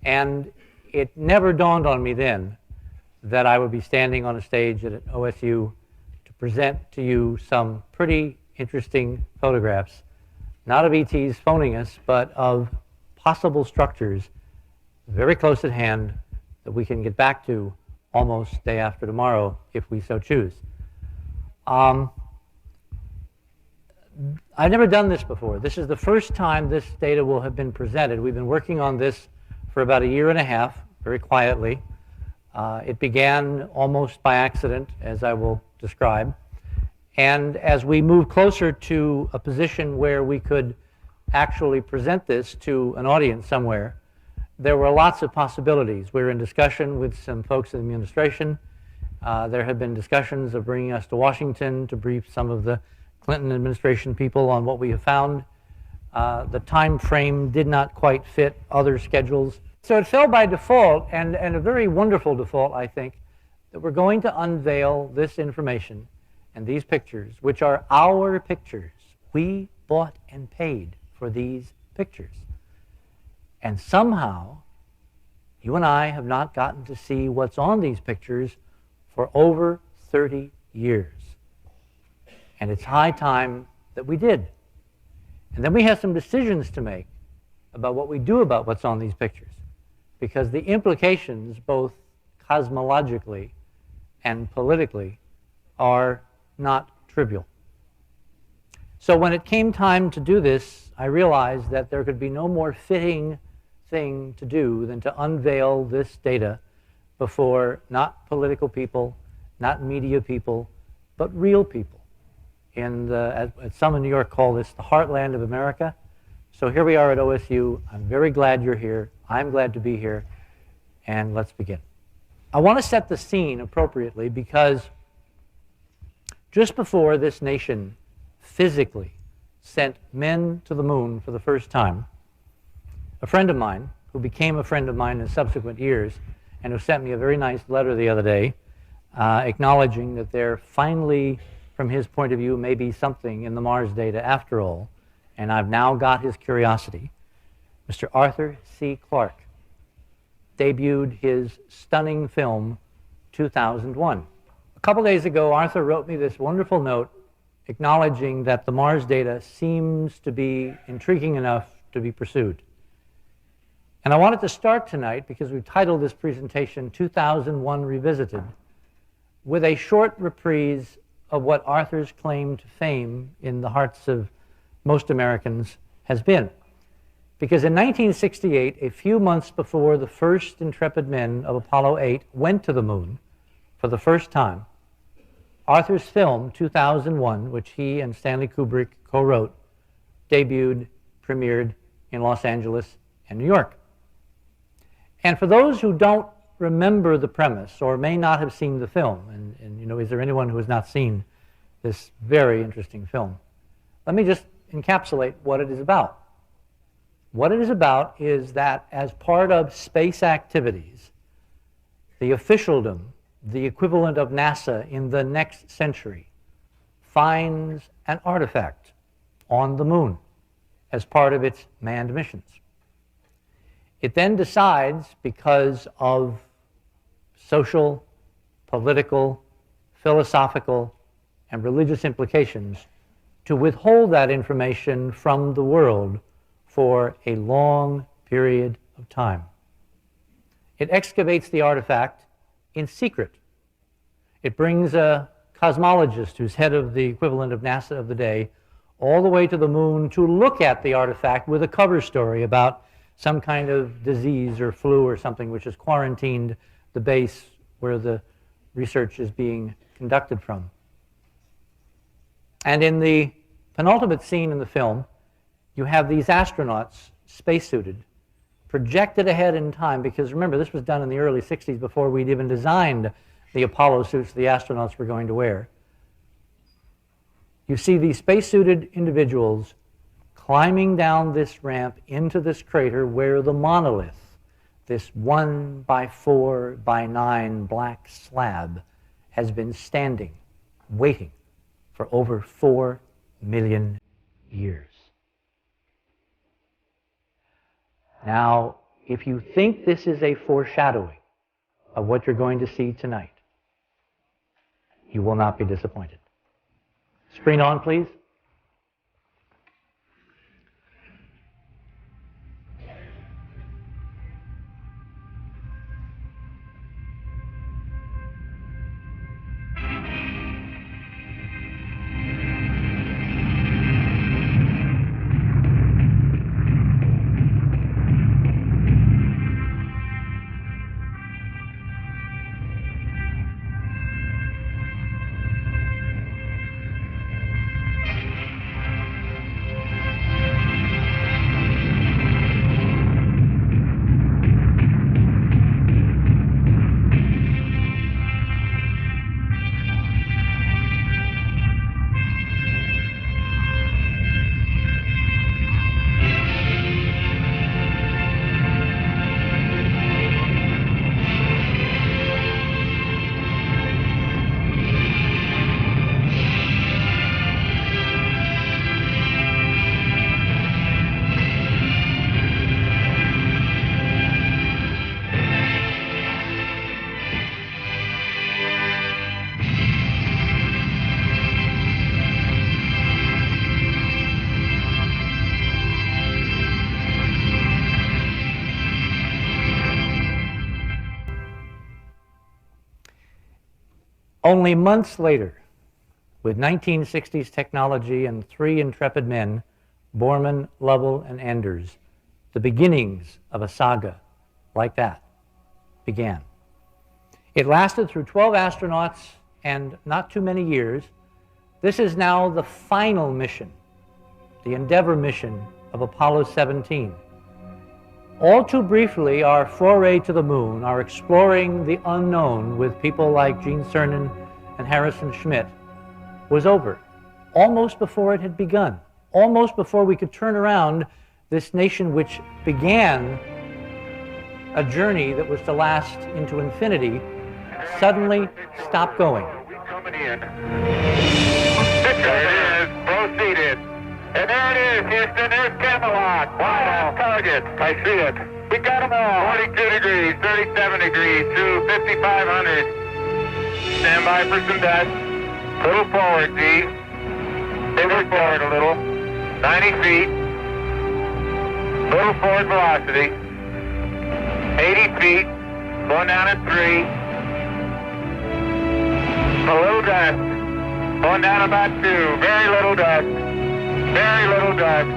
And it never dawned on me then that I would be standing on a stage at OSU to present to you some pretty interesting photographs, not of ETs phoning us, but of possible structures very close at hand that we can get back to almost day after tomorrow if we so choose. I've never done this before. This is the first time this data will have been presented. We've been working on this for about a year and a half, very quietly. It began almost by accident, as I will describe. And as we move closer to a position where we could actually present this to an audience somewhere, there were lots of possibilities. We were in discussion with some folks in the administration. There had been discussions of bringing us to Washington to brief some of the Clinton administration people on what we have found. The time frame did not quite fit other schedules. So it fell by default, and a very wonderful default, I think, that we're going to unveil this information and these pictures, which are our pictures. We bought and paid for these pictures. And somehow, you and I have not gotten to see what's on these pictures for over 30 years. And it's high time that we did. And then we have some decisions to make about what we do about what's on these pictures, because the implications, both cosmologically and politically, are not trivial. So when it came time to do this, I realized that there could be no more fitting thing to do than to unveil this data before not political people, not media people, but real people. And as some in New York call this the heartland of America. So here we are at OSU. I'm very glad you're here. I'm glad to be here. And let's begin. I want to set the scene appropriately because just before this nation physically sent men to the moon for the first time, a friend of mine, who became a friend of mine in subsequent years, and who sent me a very nice letter the other day, acknowledging that there finally, from his point of view, may be something in the Mars data after all, and I've now got his curiosity. Mr. Arthur C. Clarke debuted his stunning film, 2001. A couple days ago, Arthur wrote me this wonderful note acknowledging that the Mars data seems to be intriguing enough to be pursued. And I wanted to start tonight, because we've titled this presentation 2001 Revisited, with a short reprise of what Arthur's claim to fame in the hearts of most Americans has been. Because in 1968, a few months before the first intrepid men of Apollo 8 went to the moon for the first time, Arthur's film, 2001, which he and Stanley Kubrick co-wrote, debuted, premiered in Los Angeles and New York. And for those who don't remember the premise or may not have seen the film, and you know, is there anyone who has not seen this very interesting film? Let me just encapsulate what it is about. What it is about is that as part of space activities, the officialdom, the equivalent of NASA in the next century, finds an artifact on the moon as part of its manned missions. It then decides, because of social, political, philosophical, and religious implications, to withhold that information from the world for a long period of time. It excavates the artifact in secret. It brings a cosmologist who's head of the equivalent of NASA of the day all the way to the moon to look at the artifact with a cover story about some kind of disease or flu or something which has quarantined the base where the research is being conducted from. And in the penultimate scene in the film, you have these astronauts, spacesuited, projected ahead in time, because remember, this was done in the early 60s before we'd even designed the Apollo suits the astronauts were going to wear. You see these spacesuited individuals climbing down this ramp into this crater where the monolith, this 1 by 4 by 9 black slab, has been standing, waiting for over 4 million years. Now, if you think this is a foreshadowing of what you're going to see tonight, you will not be disappointed. Screen on, please. Only months later, with 1960s technology and 3 intrepid men, Borman, Lovell, and Anders, the beginnings of a saga like that began. It lasted through 12 astronauts and not too many years. This is now the final mission, the Endeavour mission of Apollo 17. All too briefly, our foray to the moon, our exploring the unknown with people like Gene Cernan and Harrison Schmitt, was over, almost before it had begun, almost before we could turn around this nation which began a journey that was to last into infinity, suddenly stopped going. Coming in. There it is, proceeded. And there it is, Houston, there's Camelot. Wide off target. I see it. We got them all. 42 degrees, 37 degrees to 5,500. Stand by for some dust. Little forward, G. Little forward a little. 90 feet. Little forward velocity. 80 feet. Going down at 3. A little dust. Going down about 2. Very little dust. Very little dust.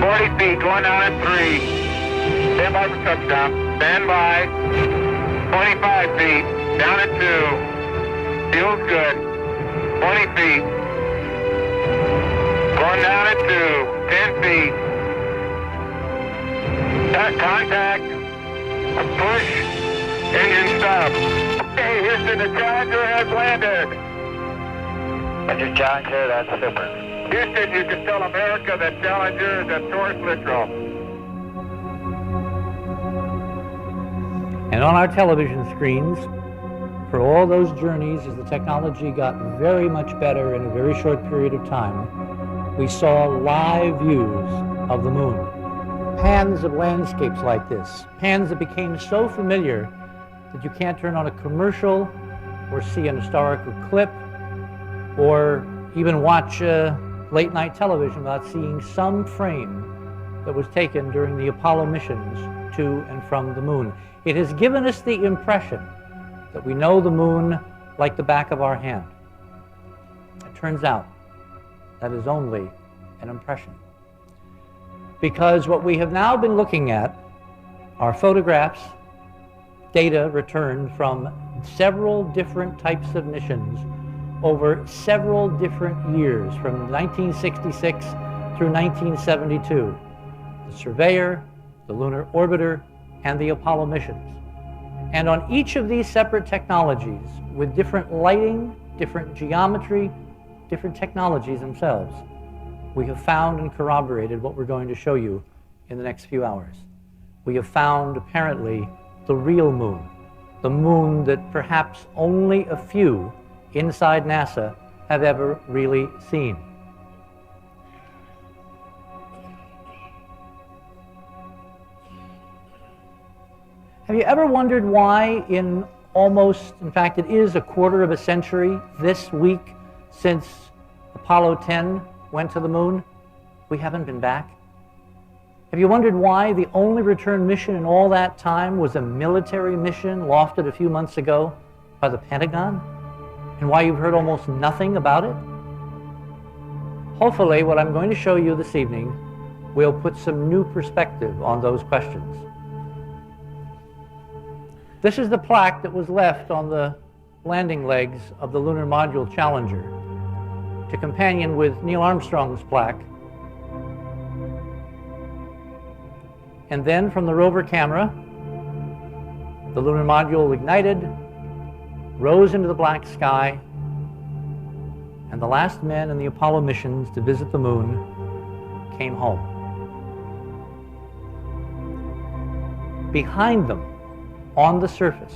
40 feet. Going down at 3. Stand by for touchdown. Stand by. 25 feet. Down at 2. Feels good. 20 feet. Going down at 2. 10 feet. Contact. Push. Engine stop. Okay, Houston, the Challenger has landed. Roger, Challenger, that's super. Houston, you can tell America that Challenger is at Taurus Littrow. And on our television screens, for all those journeys, as the technology got very much better in a very short period of time, we saw live views of the moon. Pans of landscapes like this, pans that became so familiar that you can't turn on a commercial or see an historical clip or even watch late night television without seeing some frame that was taken during the Apollo missions to and from the moon. It has given us the impression that we know the moon like the back of our hand. It turns out that is only an impression. Because what we have now been looking at are photographs, data returned from several different types of missions over several different years, from 1966 through 1972. The Surveyor, the Lunar Orbiter, and the Apollo missions. And on each of these separate technologies, with different lighting, different geometry, different technologies themselves, we have found and corroborated what we're going to show you in the next few hours. We have found, apparently, the real moon, the moon that perhaps only a few inside NASA have ever really seen. Have you ever wondered why in fact it is a quarter of a century this week since Apollo 10 went to the moon, we haven't been back? Have you wondered why the only return mission in all that time was a military mission lofted a few months ago by the Pentagon? And why you've heard almost nothing about it? Hopefully, what I'm going to show you this evening will put some new perspective on those questions. This is the plaque that was left on the landing legs of the Lunar Module Challenger to companion with Neil Armstrong's plaque. And then from the rover camera, the lunar module ignited, rose into the black sky, and the last men in the Apollo missions to visit the moon came home. Behind them, on the surface,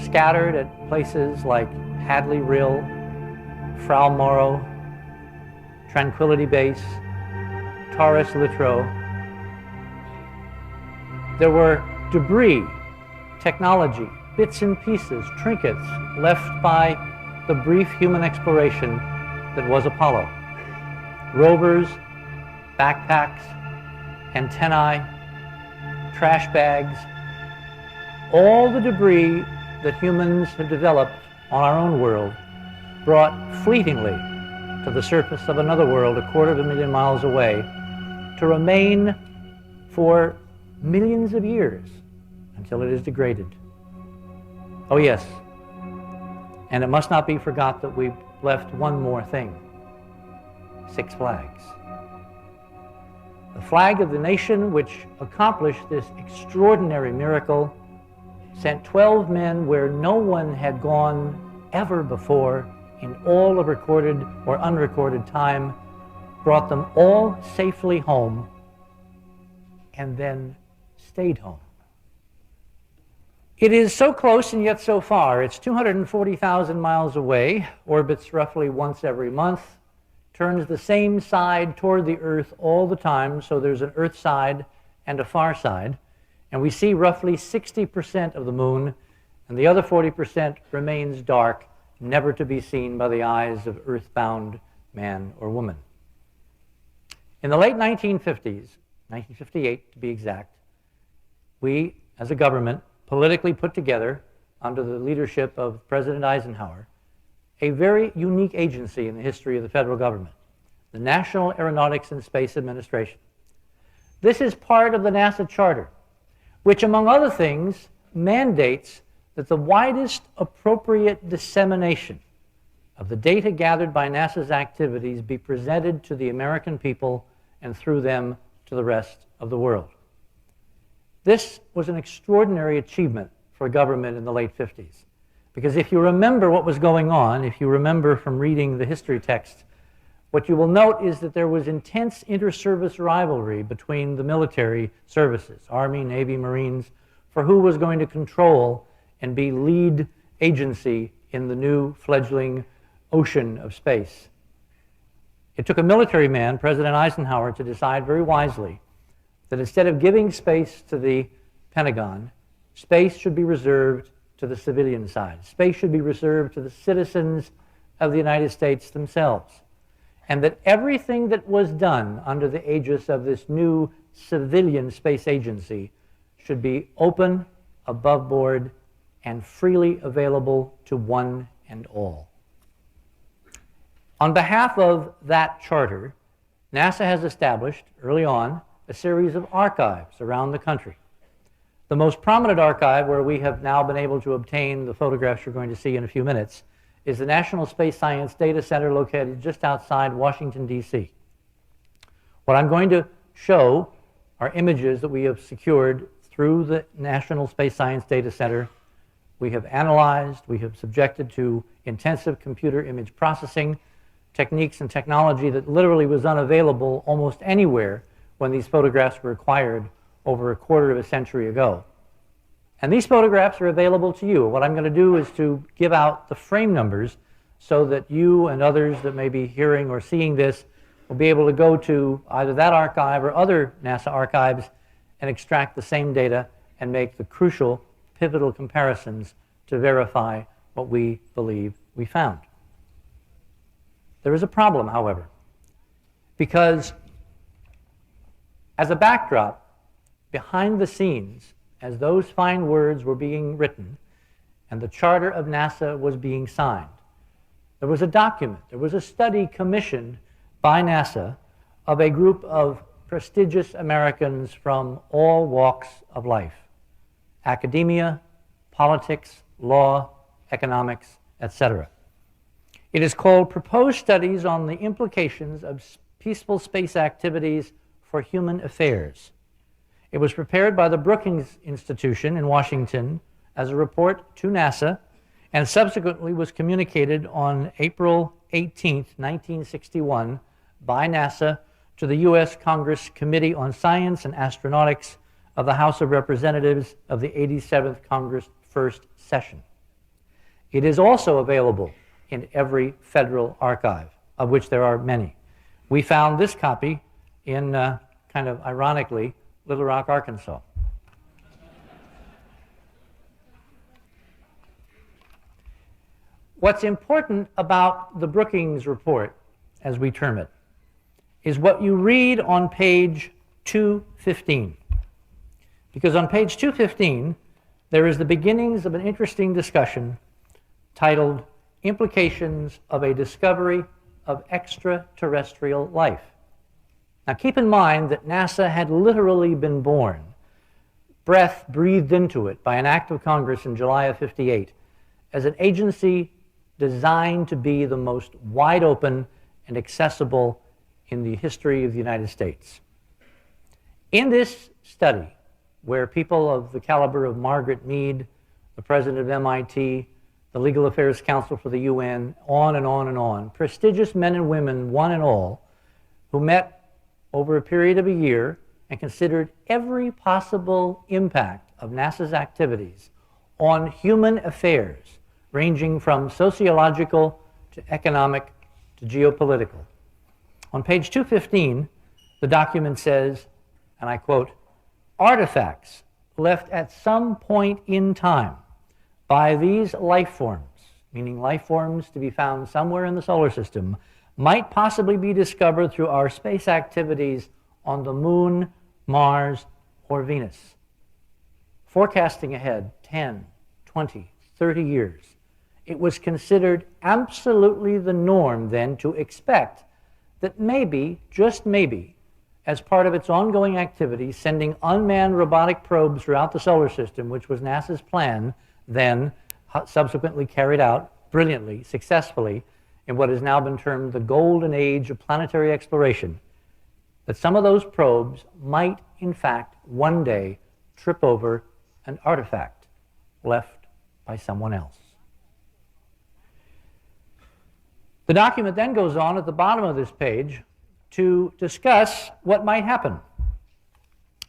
scattered at places like Hadley Rill, Frau Morrow, Tranquility Base, Taurus Littrow, there were debris, technology, bits and pieces, trinkets left by the brief human exploration that was Apollo. Rovers, backpacks, antennae, trash bags, all the debris that humans have developed on our own world brought fleetingly to the surface of another world 250,000 miles away to remain for millions of years until it is degraded. Oh yes, and it must not be forgot that we've left one more thing: 6 flags. The flag of the nation which accomplished this extraordinary miracle sent 12 men where no one had gone ever before in all of recorded or unrecorded time, brought them all safely home, and then stayed home. It is so close and yet so far. It's 240,000 miles away, orbits roughly once every month, turns the same side toward the Earth all the time, so there's an Earth side and a far side, and we see roughly 60% of the moon, and the other 40% remains dark, never to be seen by the eyes of earthbound man or woman. In the late 1950s, 1958 to be exact, we, as a government, politically put together, under the leadership of President Eisenhower, a very unique agency in the history of the federal government, the National Aeronautics and Space Administration. This is part of the NASA Charter, which, among other things, mandates that the widest appropriate dissemination of the data gathered by NASA's activities be presented to the American people and through them to the rest of the world. This was an extraordinary achievement for government in the late 50s, because if you remember what was going on, if you remember from reading the history text, what you will note is that there was intense inter-service rivalry between the military services, Army, Navy, Marines, for who was going to control and be lead agency in the new fledgling ocean of space. It took a military man, President Eisenhower, to decide very wisely that instead of giving space to the Pentagon, space should be reserved to the civilian side. Space should be reserved to the citizens of the United States themselves. And that everything that was done under the aegis of this new civilian space agency should be open, above board, and freely available to one and all. On behalf of that charter, NASA has established, early on, a series of archives around the country. The most prominent archive, where we have now been able to obtain the photographs you're going to see in a few minutes, is the National Space Science Data Center located just outside Washington, D.C. What I'm going to show are images that we have secured through the National Space Science Data Center. We have analyzed, we have subjected to intensive computer image processing techniques and technology that literally was unavailable almost anywhere when these photographs were acquired over a quarter of a century ago. And these photographs are available to you. What I'm going to do is to give out the frame numbers so that you and others that may be hearing or seeing this will be able to go to either that archive or other NASA archives and extract the same data and make the crucial, pivotal comparisons to verify what we believe we found. There is a problem, however, because as a backdrop, behind the scenes, as those fine words were being written and the charter of NASA was being signed, there was a document, there was a study commissioned by NASA of a group of prestigious Americans from all walks of life: academia, politics, law, economics, etc. It is called Proposed Studies on the Implications of Peaceful Space Activities for Human Affairs. It was prepared by the Brookings Institution in Washington as a report to NASA, and subsequently was communicated on April 18, 1961, by NASA to the U.S. Congress Committee on Science and Astronautics of the House of Representatives of the 87th Congress First Session. It is also available in every federal archive, of which there are many. We found this copy in, kind of ironically, Little Rock, Arkansas. What's important about the Brookings report, as we term it, is what you read on page 215. Because on page 215, there is the beginnings of an interesting discussion titled Implications of a Discovery of Extraterrestrial Life. Now keep in mind that NASA had literally been born, breath breathed into it by an act of Congress in July of '58, as an agency designed to be the most wide open and accessible in the history of the United States. In this study, where people of the caliber of Margaret Mead, the president of MIT, the Legal Affairs Council for the UN, on and on and on, prestigious men and women, one and all, who met over a period of a year and considered every possible impact of NASA's activities on human affairs, ranging from sociological to economic to geopolitical. On page 215, the document says, and I quote, "Artifacts left at some point in time by these life forms," meaning life forms to be found somewhere in the solar system, "might possibly be discovered through our space activities on the Moon, Mars, or Venus." Forecasting ahead 10, 20, 30 years, it was considered absolutely the norm then to expect that maybe, just maybe, as part of its ongoing activity, sending unmanned robotic probes throughout the solar system, which was NASA's plan, then subsequently carried out brilliantly, successfully, in what has now been termed the golden age of planetary exploration, that some of those probes might, in fact, one day trip over an artifact left by someone else. The document then goes on at the bottom of this page to discuss what might happen.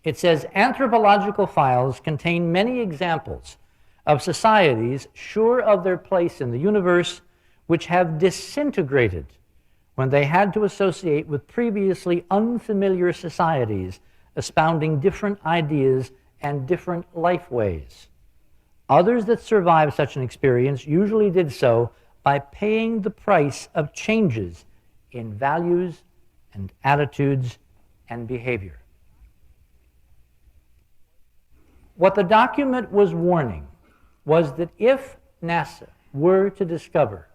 It says, "Anthropological files contain many examples of societies sure of their place in the universe which have disintegrated when they had to associate with previously unfamiliar societies expounding different ideas and different life ways. Others that survived such an experience usually did so by paying the price of changes in values and attitudes and behavior." What the document was warning was that if NASA were to discover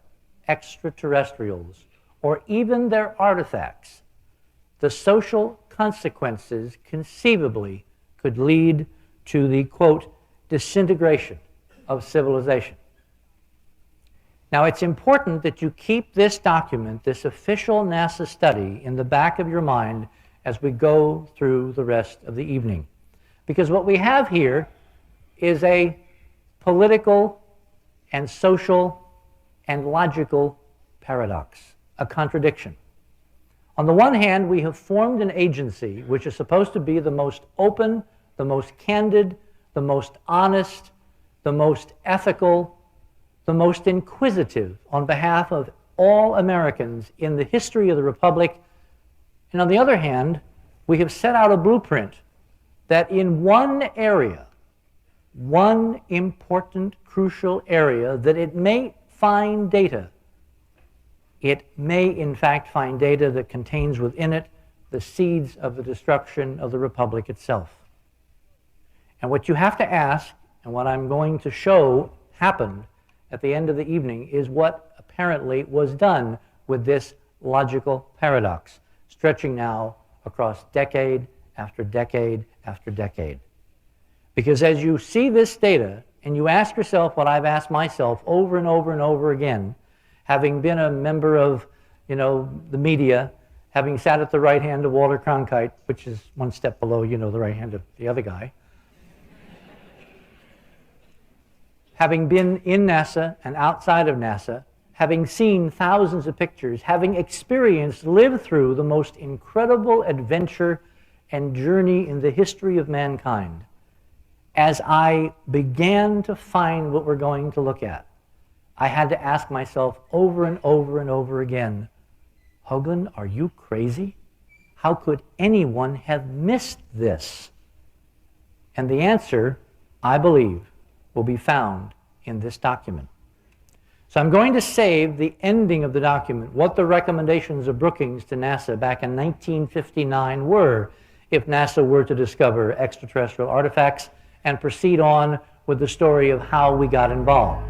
extraterrestrials or even their artifacts, the social consequences conceivably could lead to the, quote, "disintegration of civilization." Now, it's important that you keep this document, this official NASA study, in the back of your mind as we go through the rest of the evening. Because what we have here is a political and social and logical paradox, a contradiction. On the one hand, we have formed an agency which is supposed to be the most open, the most candid, the most honest, the most ethical, the most inquisitive on behalf of all Americans in the history of the Republic. And on the other hand, we have set out a blueprint that in one area one important crucial area that it may find data. It may, in fact, find data that contains within it the seeds of the destruction of the Republic itself. And what you have to ask, and what I'm going to show happened at the end of the evening, is what apparently was done with this logical paradox, stretching now across decade after decade after decade. Because as you see this data, and you ask yourself what I've asked myself over and over and over again, having been a member of, the media, having sat at the right hand of Walter Cronkite, which is one step below, the right hand of the other guy, having been in NASA and outside of NASA, having seen thousands of pictures, having experienced, lived through the most incredible adventure and journey in the history of mankind, as I began to find what we're going to look at, I had to ask myself over and over and over again, Hoagland, are you crazy? How could anyone have missed this? And the answer, I believe, will be found in this document. So I'm going to save the ending of the document, what the recommendations of Brookings to NASA back in 1959 were if NASA were to discover extraterrestrial artifacts, and proceed on with the story of how we got involved.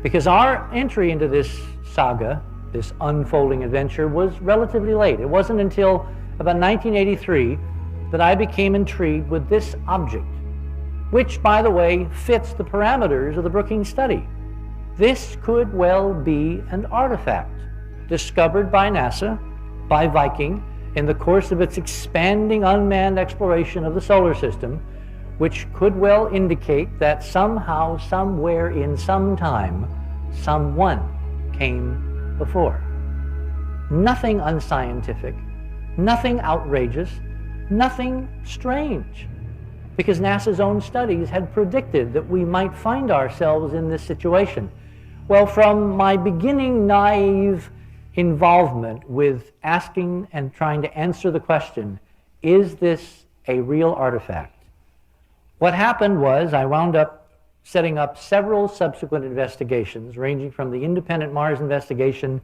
Because our entry into this saga, this unfolding adventure, was relatively late. It wasn't until about 1983 that I became intrigued with this object, which, by the way, fits the parameters of the Brookings study. This could well be an artifact discovered by NASA, by Viking, in the course of its expanding unmanned exploration of the solar system, which could well indicate that somehow, somewhere, in some time, someone came before. Nothing unscientific, nothing outrageous, nothing strange, because NASA's own studies had predicted that we might find ourselves in this situation. Well, from my beginning naive involvement with asking and trying to answer the question, is this a real artifact? What happened was I wound up setting up several subsequent investigations, ranging from the independent Mars investigation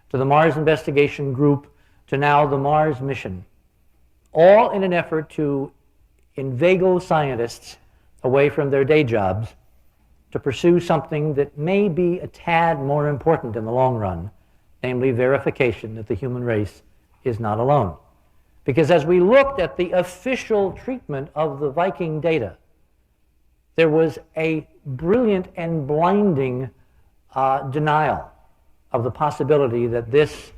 to the Mars investigation group to now the Mars mission, all in an effort to inveigle scientists away from their day jobs to pursue something that may be a tad more important in the long run, namely verification that the human race is not alone. Because as we looked at the official treatment of the Viking data, there was a brilliant and blinding denial of the possibility that this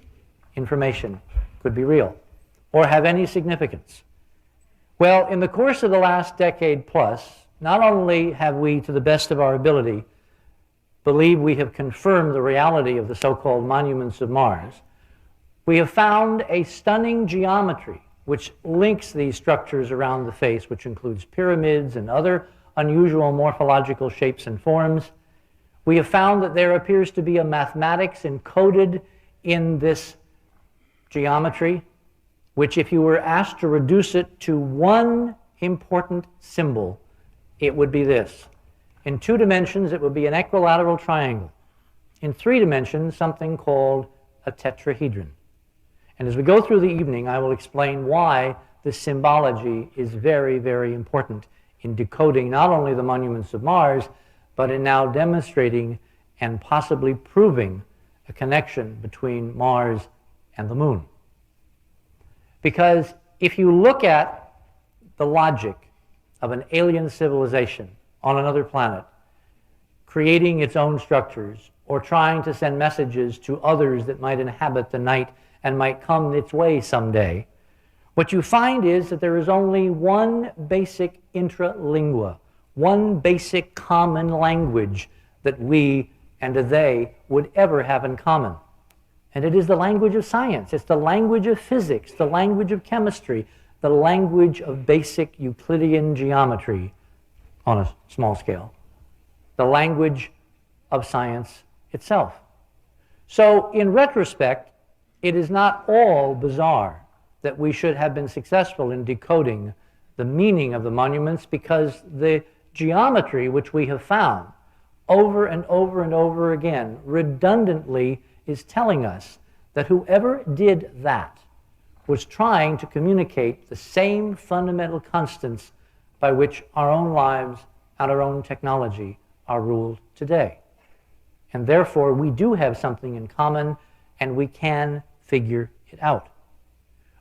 information could be real or have any significance. Well, in the course of the last decade plus, not only have we, to the best of our ability, believe we have confirmed the reality of the so-called monuments of Mars, we have found a stunning geometry which links these structures around the face, which includes pyramids and other unusual morphological shapes and forms. We have found that there appears to be a mathematics encoded in this geometry, which if you were asked to reduce it to one important symbol, it would be this. In 2 dimensions, it would be an equilateral triangle. In 3 dimensions, something called a tetrahedron. And as we go through the evening, I will explain why this symbology is very, very important in decoding not only the monuments of Mars, but in now demonstrating and possibly proving a connection between Mars and the moon. Because if you look at the logic of an alien civilization on another planet, creating its own structures, or trying to send messages to others that might inhabit the night and might come its way someday, what you find is that there is only one basic intralingua, one basic common language that we and they would ever have in common. And it is the language of science. It's the language of physics, the language of chemistry, the language of basic Euclidean geometry on a small scale, the language of science itself. So in retrospect, it is not all bizarre that we should have been successful in decoding the meaning of the monuments, because the geometry, which we have found over and over and over again, redundantly is telling us that whoever did that was trying to communicate the same fundamental constants by which our own lives and our own technology are ruled today. And therefore, we do have something in common, and we can figure it out.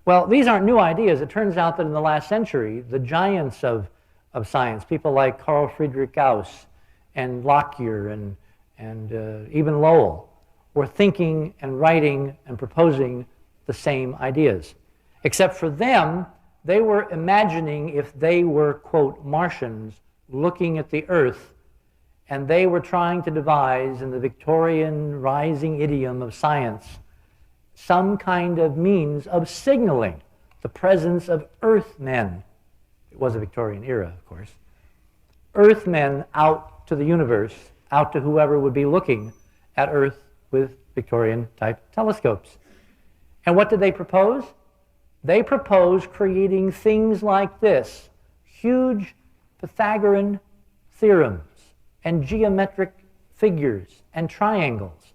Well, these aren't new ideas. It turns out that in the last century, the giants of science, people like Carl Friedrich Gauss and Lockyer and even Lowell, were thinking and writing and proposing the same ideas. Except for them, they were imagining if they were, quote, Martians looking at the Earth, and they were trying to devise, in the Victorian rising idiom of science, some kind of means of signaling the presence of Earthmen. It was a Victorian era, of course. Earthmen out to the universe, out to whoever would be looking at Earth with Victorian-type telescopes. And what did they propose? They proposed creating things like this: huge Pythagorean theorems and geometric figures and triangles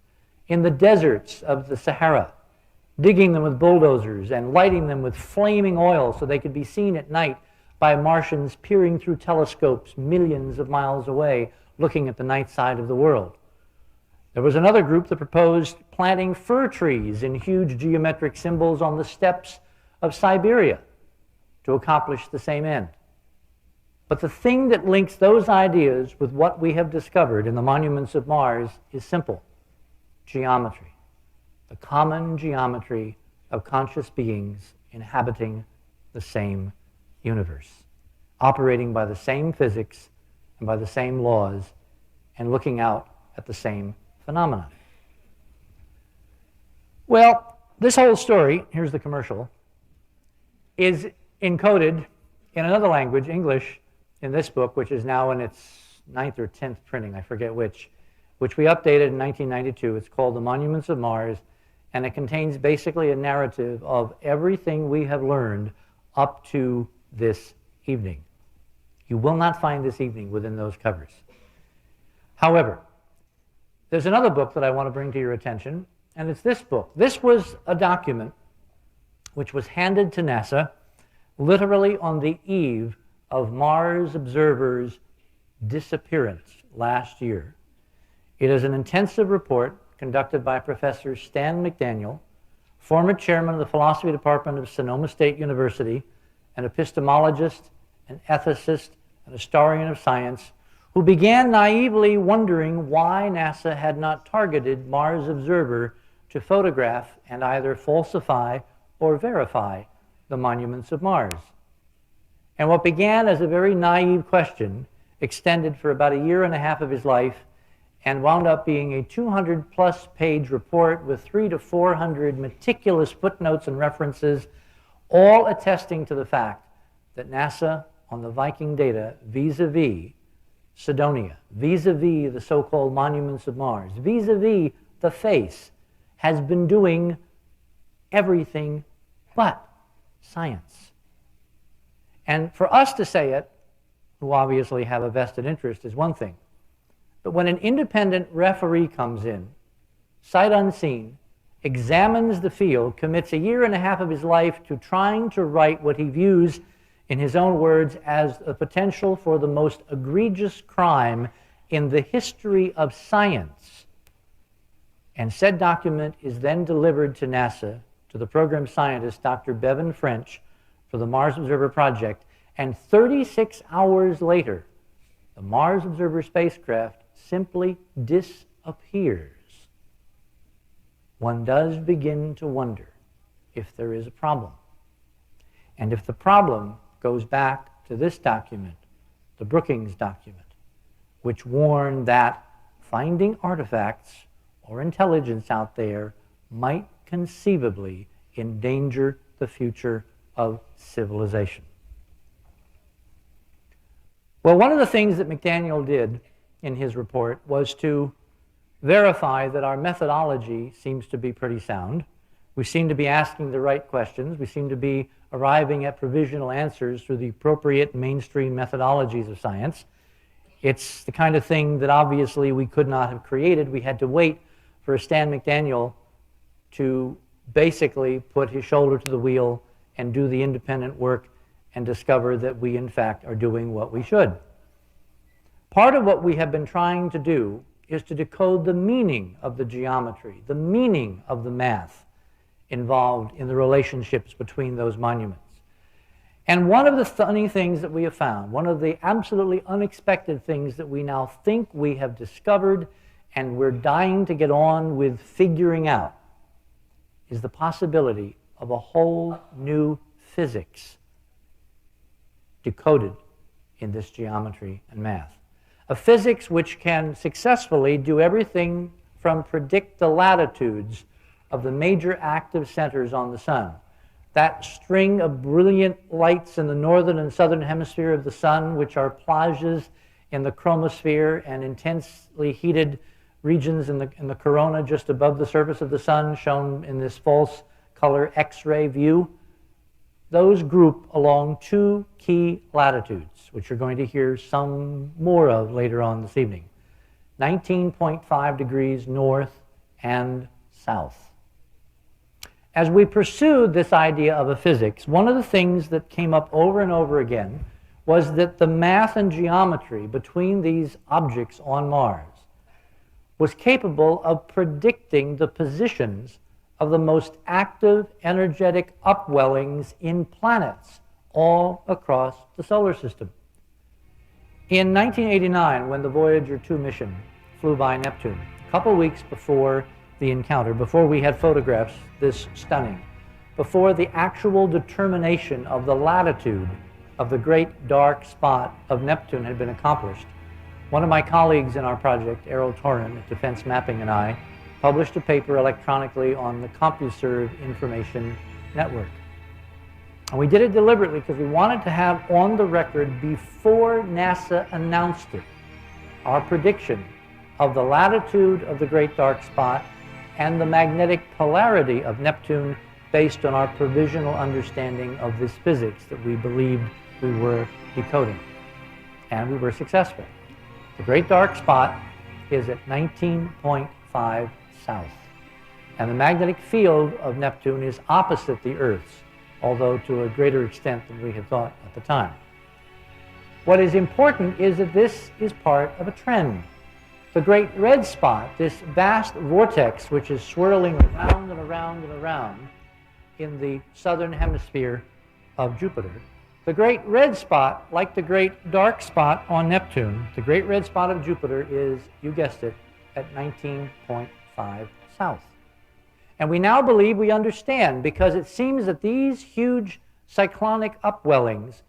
in the deserts of the Sahara, digging them with bulldozers and lighting them with flaming oil so they could be seen at night by Martians peering through telescopes millions of miles away, looking at the night side of the world. There was another group that proposed planting fir trees in huge geometric symbols on the steppes of Siberia to accomplish the same end. But the thing that links those ideas with what we have discovered in the monuments of Mars is simple: geometry. The common geometry of conscious beings inhabiting the same universe, operating by the same physics and by the same laws, and looking out at the same phenomenon. Well, this whole story, here's the commercial, is encoded in another language, English, in this book, which is now in its 9th or 10th printing, I forget which we updated in 1992. It's called The Monuments of Mars, and it contains basically a narrative of everything we have learned up to this evening. You will not find this evening within those covers. However, there's another book that I want to bring to your attention, and it's this book. This was a document which was handed to NASA literally on the eve of Mars observers' disappearance last year. It is an intensive report conducted by Professor Stan McDaniel, former chairman of the philosophy department of Sonoma State University, an epistemologist, an ethicist, an historian of science, who began naively wondering why NASA had not targeted Mars Observer to photograph and either falsify or verify the monuments of Mars. And what began as a very naive question extended for about a year and a half of his life and wound up being a 200-plus page report with 300 to 400 meticulous footnotes and references, all attesting to the fact that NASA, on the Viking data, vis-a-vis Cydonia, vis-a-vis the so-called monuments of Mars, vis-a-vis the face, has been doing everything but science. And for us to say it, who obviously have a vested interest, is one thing. But when an independent referee comes in, sight unseen, examines the field, commits a year and a half of his life to trying to write what he views, in his own words, as a potential for the most egregious crime in the history of science, and said document is then delivered to NASA, to the program scientist, Dr. Bevan French, for the Mars Observer Project, and 36 hours later, the Mars Observer spacecraft simply disappears. One does begin to wonder if there is a problem. And if the problem goes back to this document, the Brookings document, which warned that finding artifacts or intelligence out there might conceivably endanger the future of civilization. Well, one of the things that McDaniel did in his report was to verify that our methodology seems to be pretty sound. We seem to be asking the right questions. We seem to be arriving at provisional answers through the appropriate mainstream methodologies of science. It's the kind of thing that obviously we could not have created. We had to wait for Stan McDaniel to basically put his shoulder to the wheel and do the independent work and discover that we, in fact, are doing what we should. Part of what we have been trying to do is to decode the meaning of the geometry, the meaning of the math involved in the relationships between those monuments. And one of the funny things that we have found, one of the absolutely unexpected things that we now think we have discovered and we're dying to get on with figuring out, is the possibility of a whole new physics decoded in this geometry and math. A physics which can successfully do everything from predict the latitudes of the major active centers on the sun. That string of brilliant lights in the northern and southern hemisphere of the sun, which are plages in the chromosphere and intensely heated regions in the corona just above the surface of the sun, shown in this false color X-ray view, those group along two key latitudes, which you're going to hear some more of later on this evening, 19.5 degrees north and south. As we pursued this idea of a physics, one of the things that came up over and over again was that the math and geometry between these objects on Mars was capable of predicting the positions of the most active energetic upwellings in planets all across the solar system. In 1989, when the Voyager 2 mission flew by Neptune, a couple weeks before the encounter, before we had photographs this stunning, before the actual determination of the latitude of the great dark spot of Neptune had been accomplished, one of my colleagues in our project, Errol Torren at Defense Mapping, and I published a paper electronically on the CompuServe information network. And we did it deliberately because we wanted to have on the record, before NASA announced it, our prediction of the latitude of the great dark spot and the magnetic polarity of Neptune based on our provisional understanding of this physics that we believed we were decoding. And we were successful. The great dark spot is at 19.5 south. And the magnetic field of Neptune is opposite the Earth's, although to a greater extent than we had thought at the time. What is important is that this is part of a trend. The great red spot, this vast vortex which is swirling around and around and around in the southern hemisphere of Jupiter, the great red spot, like the great dark spot on Neptune, the great red spot of Jupiter is, you guessed it, at 19.5 south. And we now believe we understand, because it seems that these huge cyclonic upwellings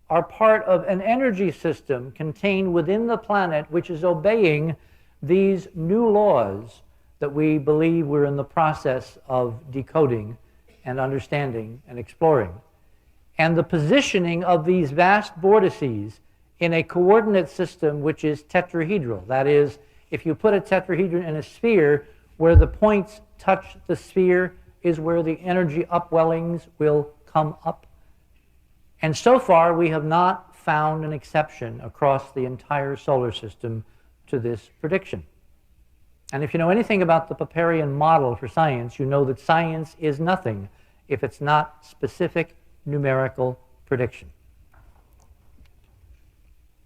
are part of an energy system contained within the planet which is obeying these new laws that we believe we're in the process of decoding and understanding and exploring. And the positioning of these vast vortices in a coordinate system which is tetrahedral. That is, if you put a tetrahedron in a sphere, where the points touch the sphere is where the energy upwellings will come up. And so far, we have not found an exception across the entire solar system to this prediction. And if you know anything about the Popperian model for science, you know that science is nothing if it's not specific numerical prediction.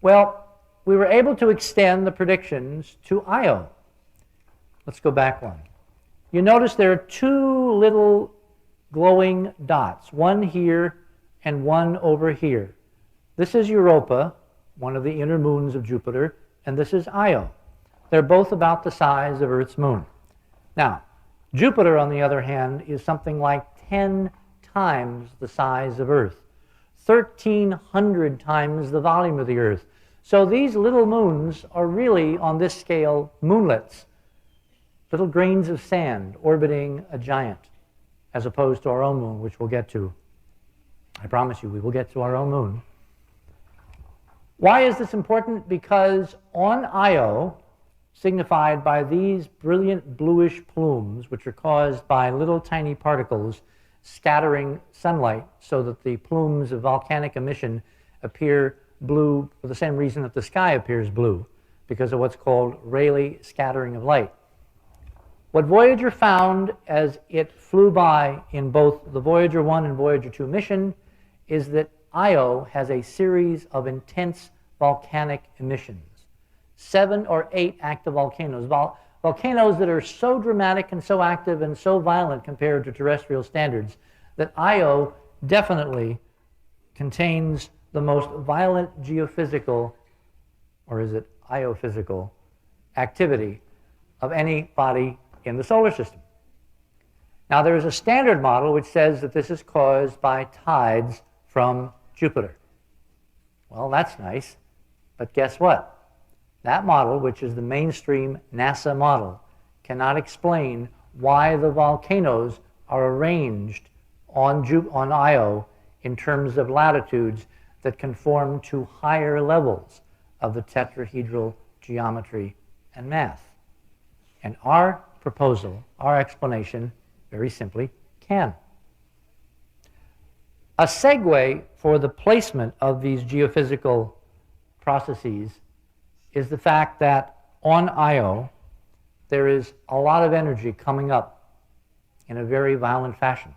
Well, we were able to extend the predictions to Io. Let's go back one. You notice there are two little glowing dots, one here and one over here. This is Europa, one of the inner moons of Jupiter, and this is Io. They're both about the size of Earth's moon. Now, Jupiter, on the other hand, is something like 10 times the size of Earth, 1,300 times the volume of the Earth. So these little moons are really, on this scale, moonlets, little grains of sand orbiting a giant, as opposed to our own moon, which we'll get to. I promise you, we will get to our own moon. Why is this important? Because on Io, signified by these brilliant bluish plumes, which are caused by little tiny particles scattering sunlight so that the plumes of volcanic emission appear blue for the same reason that the sky appears blue, because of what's called Rayleigh scattering of light. What Voyager found as it flew by in both the Voyager 1 and Voyager 2 mission is that Io has a series of intense volcanic emissions. 7 or 8 active volcanoes. Volcanoes that are so dramatic and so active and so violent compared to terrestrial standards that Io definitely contains the most violent geophysical, or is it iophysical, activity of any body in the solar system. Now, there is a standard model which says that this is caused by tides from Jupiter. Well, that's nice, but guess what? That model, which is the mainstream NASA model, cannot explain why the volcanoes are arranged on Io in terms of latitudes that conform to higher levels of the tetrahedral geometry and math. And our proposal, our explanation, very simply, can. A segue for the placement of these geophysical processes is the fact that on Io, there is a lot of energy coming up in a very violent fashion.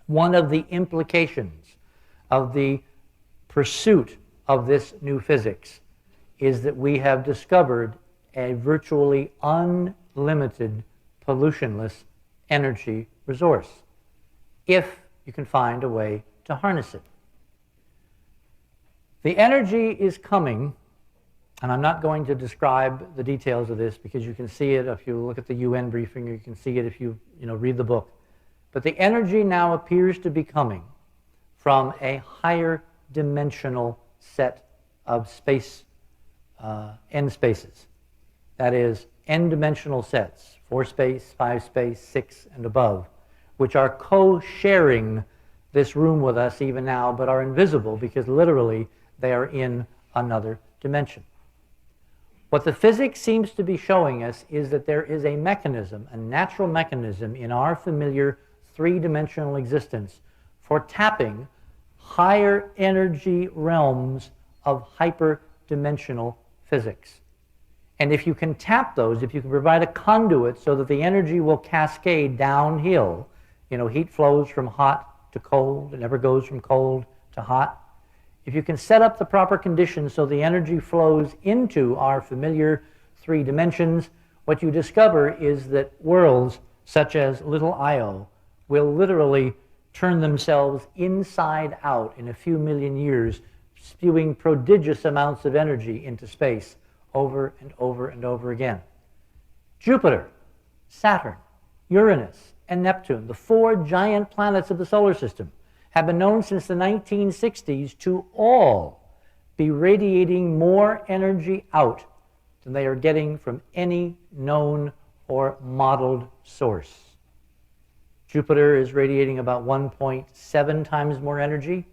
One of the implications of the pursuit of this new physics is that we have discovered a virtually unlimited pollutionless energy resource, if you can find a way to harness it. The energy is coming, and I'm not going to describe the details of this because you can see it if you look at the UN briefing, or you can see it if you read the book. But the energy now appears to be coming from a higher dimensional set of space, n spaces. That is, n-dimensional sets, 4 space, 5 space, 6, and above, which are co-sharing this room with us even now, but are invisible because literally they are in another dimension. What the physics seems to be showing us is that there is a mechanism, a natural mechanism in our familiar 3-dimensional existence for tapping higher energy realms of hyperdimensional physics. And if you can tap those, if you can provide a conduit so that the energy will cascade downhill, heat flows from hot to cold, it never goes from cold to hot. If you can set up the proper conditions so the energy flows into our familiar 3 dimensions, what you discover is that worlds such as little Io will literally turn themselves inside out in a few million years, spewing prodigious amounts of energy into space over and over and over again. Jupiter, Saturn, Uranus, and Neptune, the 4 giant planets of the solar system, have been known since the 1960s to all be radiating more energy out than they are getting from any known or modeled source. Jupiter is radiating about 1.7 times more energy,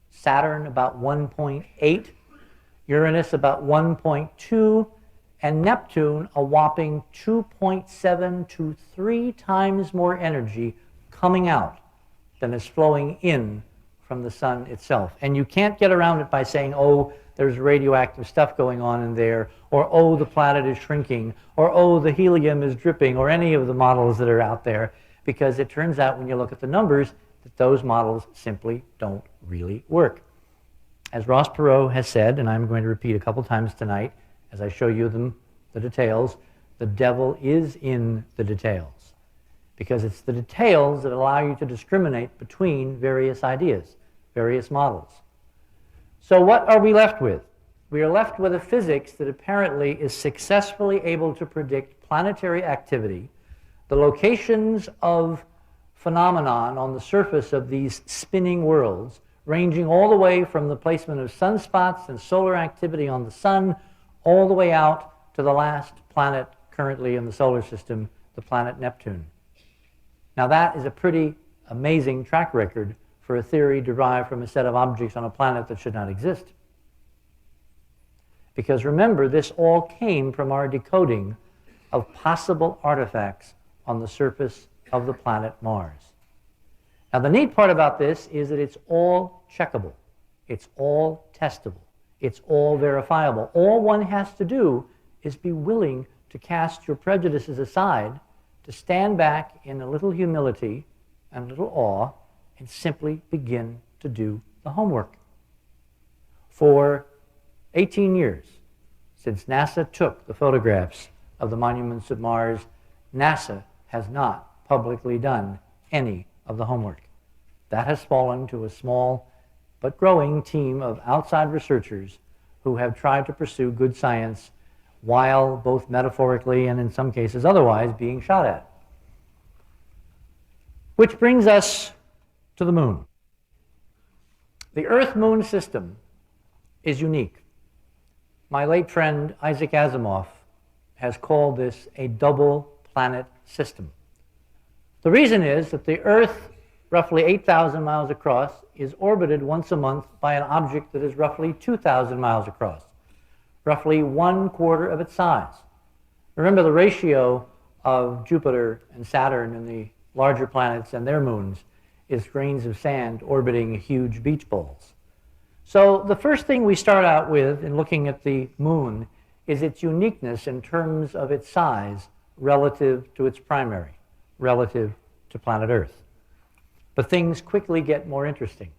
Saturn about 1.8, Uranus about 1.2, and Neptune a whopping 2.7 to 3 times more energy coming out than is flowing in from the sun itself. And you can't get around it by saying, oh, there's radioactive stuff going on in there, or oh, the planet is shrinking, or oh, the helium is dripping, or any of the models that are out there, because it turns out when you look at the numbers that those models simply don't really work. As Ross Perot has said, and I'm going to repeat a couple times tonight as I show you the details, the devil is in the details, because it's the details that allow you to discriminate between various ideas, various models. So what are we left with? We are left with a physics that apparently is successfully able to predict planetary activity, the locations of phenomenon on the surface of these spinning worlds, ranging all the way from the placement of sunspots and solar activity on the sun, all the way out to the last planet currently in the solar system, the planet Neptune. Now that is a pretty amazing track record for a theory derived from a set of objects on a planet that should not exist. Because remember, this all came from our decoding of possible artifacts on the surface of the planet Mars. Now the neat part about this is that it's all checkable. It's all testable. It's all verifiable. All one has to do is be willing to cast your prejudices aside, to stand back in a little humility and a little awe, and simply begin to do the homework. For 18 years, since NASA took the photographs of the monuments of Mars, NASA has not publicly done any of the homework. That has fallen to a small but growing team of outside researchers who have tried to pursue good science while both metaphorically and in some cases otherwise being shot at. Which brings us to the moon. The Earth-Moon system is unique. My late friend Isaac Asimov has called this a double-planet system. The reason is that the Earth, roughly 8,000 miles across, is orbited once a month by an object that is roughly 2,000 miles across, roughly 1/4 of its size. Remember, the ratio of Jupiter and Saturn and the larger planets and their moons is grains of sand orbiting huge beach balls. So the first thing we start out with in looking at the moon is its uniqueness in terms of its size relative to its primary, relative to planet Earth. But things quickly get more interesting.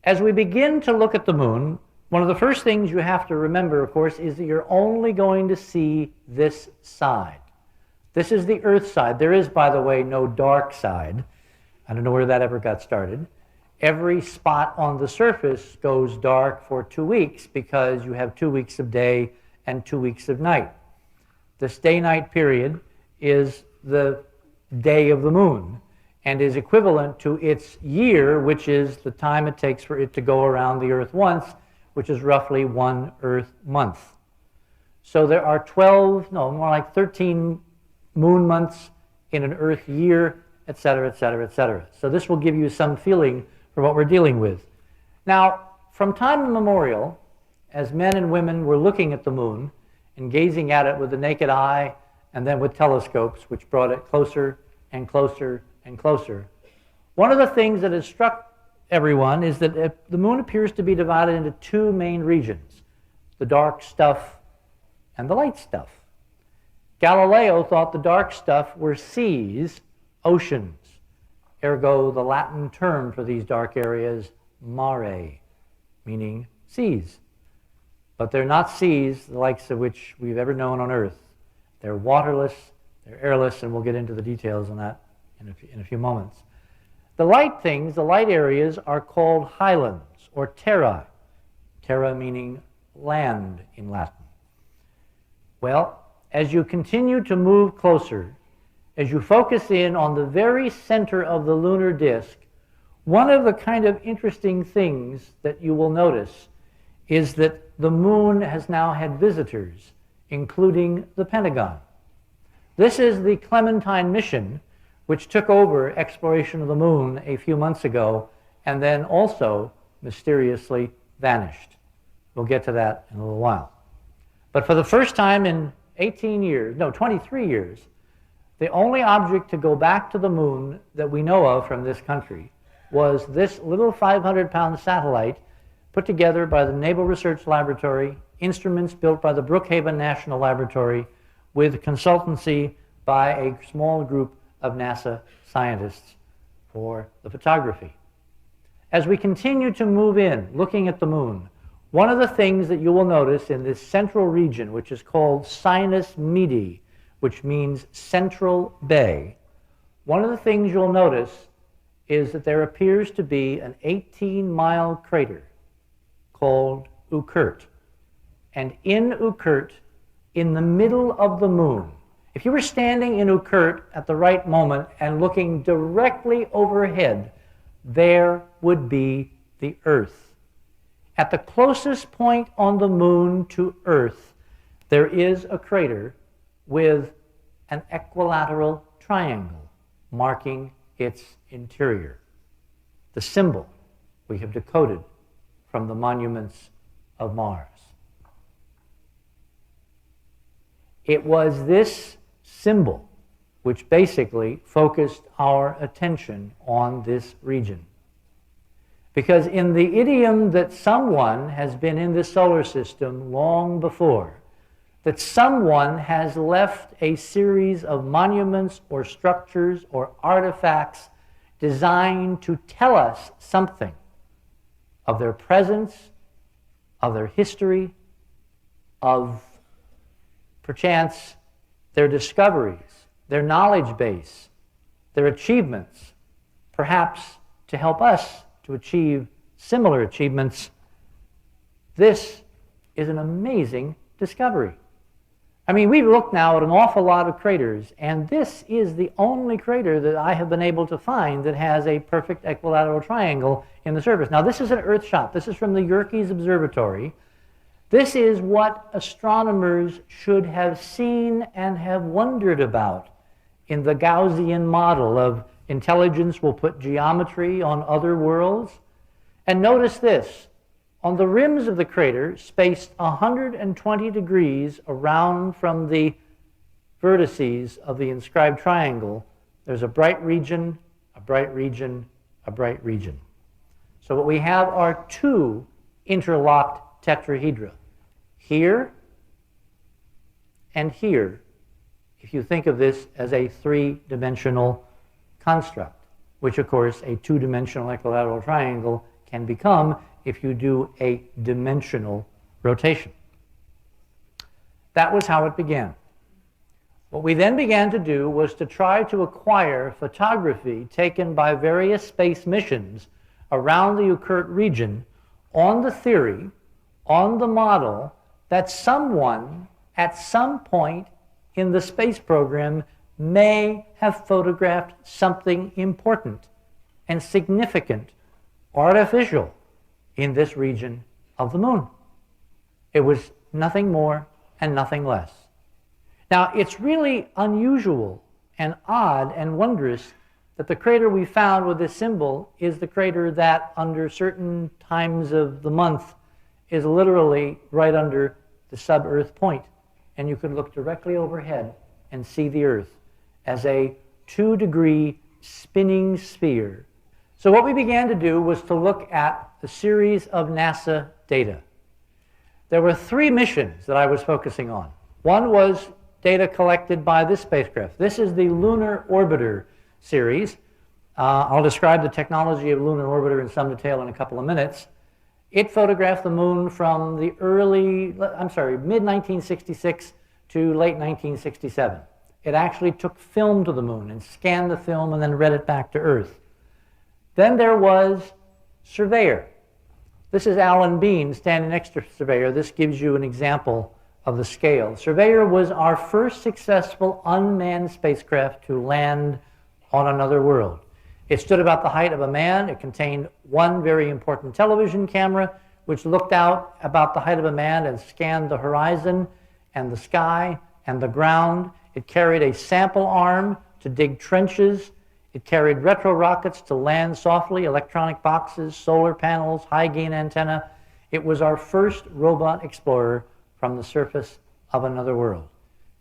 As we begin to look at the moon, one of the first things you have to remember, of course, is that you're only going to see this side. This is the Earth side. There is, by the way, no dark side. I don't know where that ever got started. Every spot on the surface goes dark for 2 weeks because you have 2 weeks of day and 2 weeks of night. This day-night period is the day of the moon and is equivalent to its year, which is the time it takes for it to go around the Earth once, which is roughly 1 Earth month. So there are 13 moon months in an Earth year, etc., etc., etc. So this will give you some feeling for what we're dealing with. Now, from time immemorial, as men and women were looking at the moon and gazing at it with the naked eye and then with telescopes, which brought it closer and closer and closer, one of the things that has struck everyone is that the moon appears to be divided into 2 main regions, the dark stuff and the light stuff. Galileo thought the dark stuff were seas, oceans, ergo the Latin term for these dark areas, mare, meaning seas. But they're not seas the likes of which we've ever known on Earth. They're waterless, they're airless, and we'll get into the details on that in a few moments. The light things, the light areas, are called highlands or terra. Terra meaning land in Latin. Well, as you continue to move closer, as you focus in on the very center of the lunar disk, one of the kind of interesting things that you will notice is that the moon has now had visitors, including the Pentagon. This is the Clementine mission, which took over exploration of the moon a few months ago and then also mysteriously vanished. We'll get to that in a little while. But for the first time in 23 years, the only object to go back to the moon that we know of from this country was this little 500-pound satellite put together by the Naval Research Laboratory, instruments built by the Brookhaven National Laboratory, with consultancy by a small group of NASA scientists for the photography. As we continue to move in, looking at the moon, one of the things that you will notice in this central region, which is called Sinus Midi, which means central bay, one of the things you'll notice is that there appears to be an 18-mile crater called Oort. And in Oort, in the middle of the moon, if you were standing in Oort at the right moment and looking directly overhead, there would be the Earth. At the closest point on the moon to Earth, there is a crater with an equilateral triangle marking its interior. The symbol we have decoded from the monuments of Mars. It was this symbol which basically focused our attention on this region. Because in the idiom that someone has been in the solar system long before, that someone has left a series of monuments or structures or artifacts designed to tell us something of their presence, of their history, of perchance their discoveries, their knowledge base, their achievements, perhaps to help us to achieve similar achievements. This is an amazing discovery. I mean, we've looked now at an awful lot of craters, and this is the only crater that I have been able to find that has a perfect equilateral triangle in the surface. Now, this is an Earth shot. This is from the Yerkes Observatory. This is what astronomers should have seen and have wondered about in the Gaussian model of intelligence will put geometry on other worlds. And notice this. On the rims of the crater, spaced 120 degrees around from the vertices of the inscribed triangle, there's a bright region, a bright region, a bright region. So what we have are two interlocked tetrahedra, here and here, if you think of this as a three-dimensional construct, which of course a two-dimensional equilateral triangle can become if you do a dimensional rotation. That was how it began. What we then began to do was to try to acquire photography taken by various space missions around the Okhurt region on the theory, on the model, that someone at some point in the space program may have photographed something important and significant, artificial, in this region of the moon. It was nothing more and nothing less. Now, it's really unusual and odd and wondrous that the crater we found with this symbol is the crater that, under certain times of the month, is literally right under the sub-Earth point. And you could look directly overhead and see the Earth as a 2-degree spinning sphere. So what we began to do was to look at a series of NASA data. There were 3 missions that I was focusing on. One was data collected by this spacecraft. This is the Lunar Orbiter series. I'll describe the technology of Lunar Orbiter in some detail in a couple of minutes. It photographed the moon from the mid-1966 to late 1967. It actually took film to the moon and scanned the film and then read it back to Earth. Then there was Surveyor. This is Alan Bean standing next to Surveyor. This gives you an example of the scale. Surveyor was our first successful unmanned spacecraft to land on another world. It stood about the height of a man. It contained one very important television camera, which looked out about the height of a man and scanned the horizon and the sky and the ground. It carried a sample arm to dig trenches. It carried retro rockets to land softly, electronic boxes, solar panels, high-gain antenna. It was our first robot explorer from the surface of another world.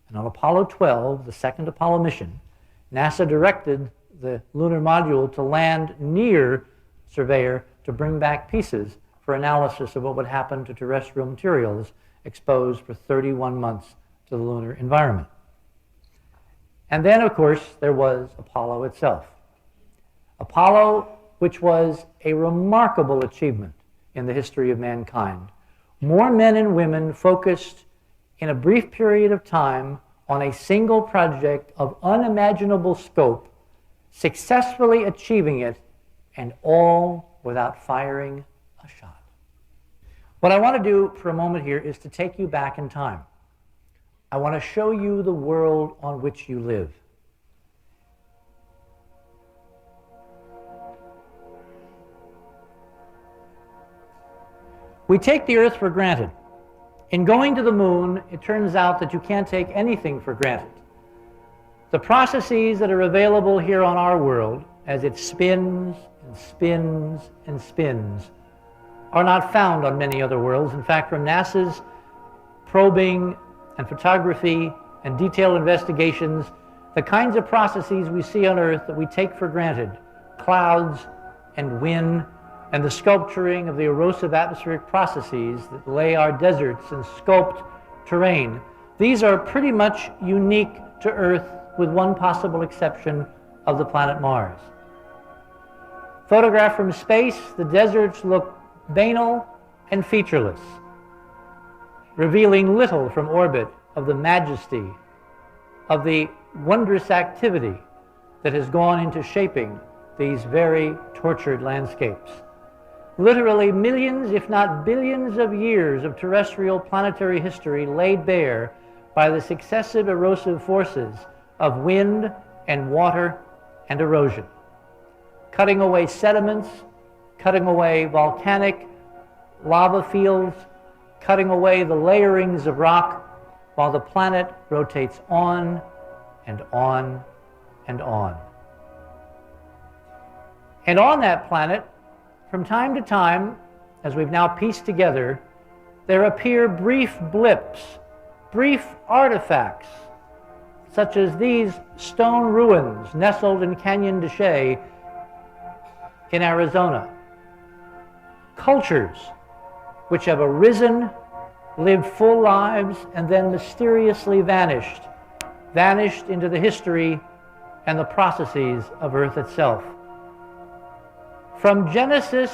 And on Apollo 12, the second Apollo mission, NASA directed the lunar module to land near Surveyor to bring back pieces for analysis of what would happen to terrestrial materials exposed for 31 months to the lunar environment. And then, of course, there was Apollo itself. Apollo, which was a remarkable achievement in the history of mankind. More men and women focused in a brief period of time on a single project of unimaginable scope, successfully achieving it, and all without firing a shot. What I want to do for a moment here is to take you back in time. I want to show you the world on which you live. We take the Earth for granted. In going to the moon, it turns out that you can't take anything for granted. The processes that are available here on our world, as it spins and spins and spins, are not found on many other worlds. In fact, from NASA's probing and photography and detailed investigations, the kinds of processes we see on Earth that we take for granted, clouds and wind and the sculpturing of the erosive atmospheric processes that lay our deserts and sculpt terrain, these are pretty much unique to Earth, with one possible exception of the planet Mars. Photographed from space, the deserts look banal and featureless, revealing little from orbit of the majesty, of the wondrous activity that has gone into shaping these very tortured landscapes. Literally millions, if not billions of years of terrestrial planetary history laid bare by the successive erosive forces of wind and water and erosion, cutting away sediments, cutting away volcanic lava fields, cutting away the layerings of rock, while the planet rotates on and on and on. And on that planet, from time to time, as we've now pieced together, there appear brief blips, brief artifacts, such as these stone ruins nestled in Canyon de Chelly in Arizona. Cultures which have arisen, lived full lives, and then mysteriously vanished into the history and the processes of Earth itself. From Genesis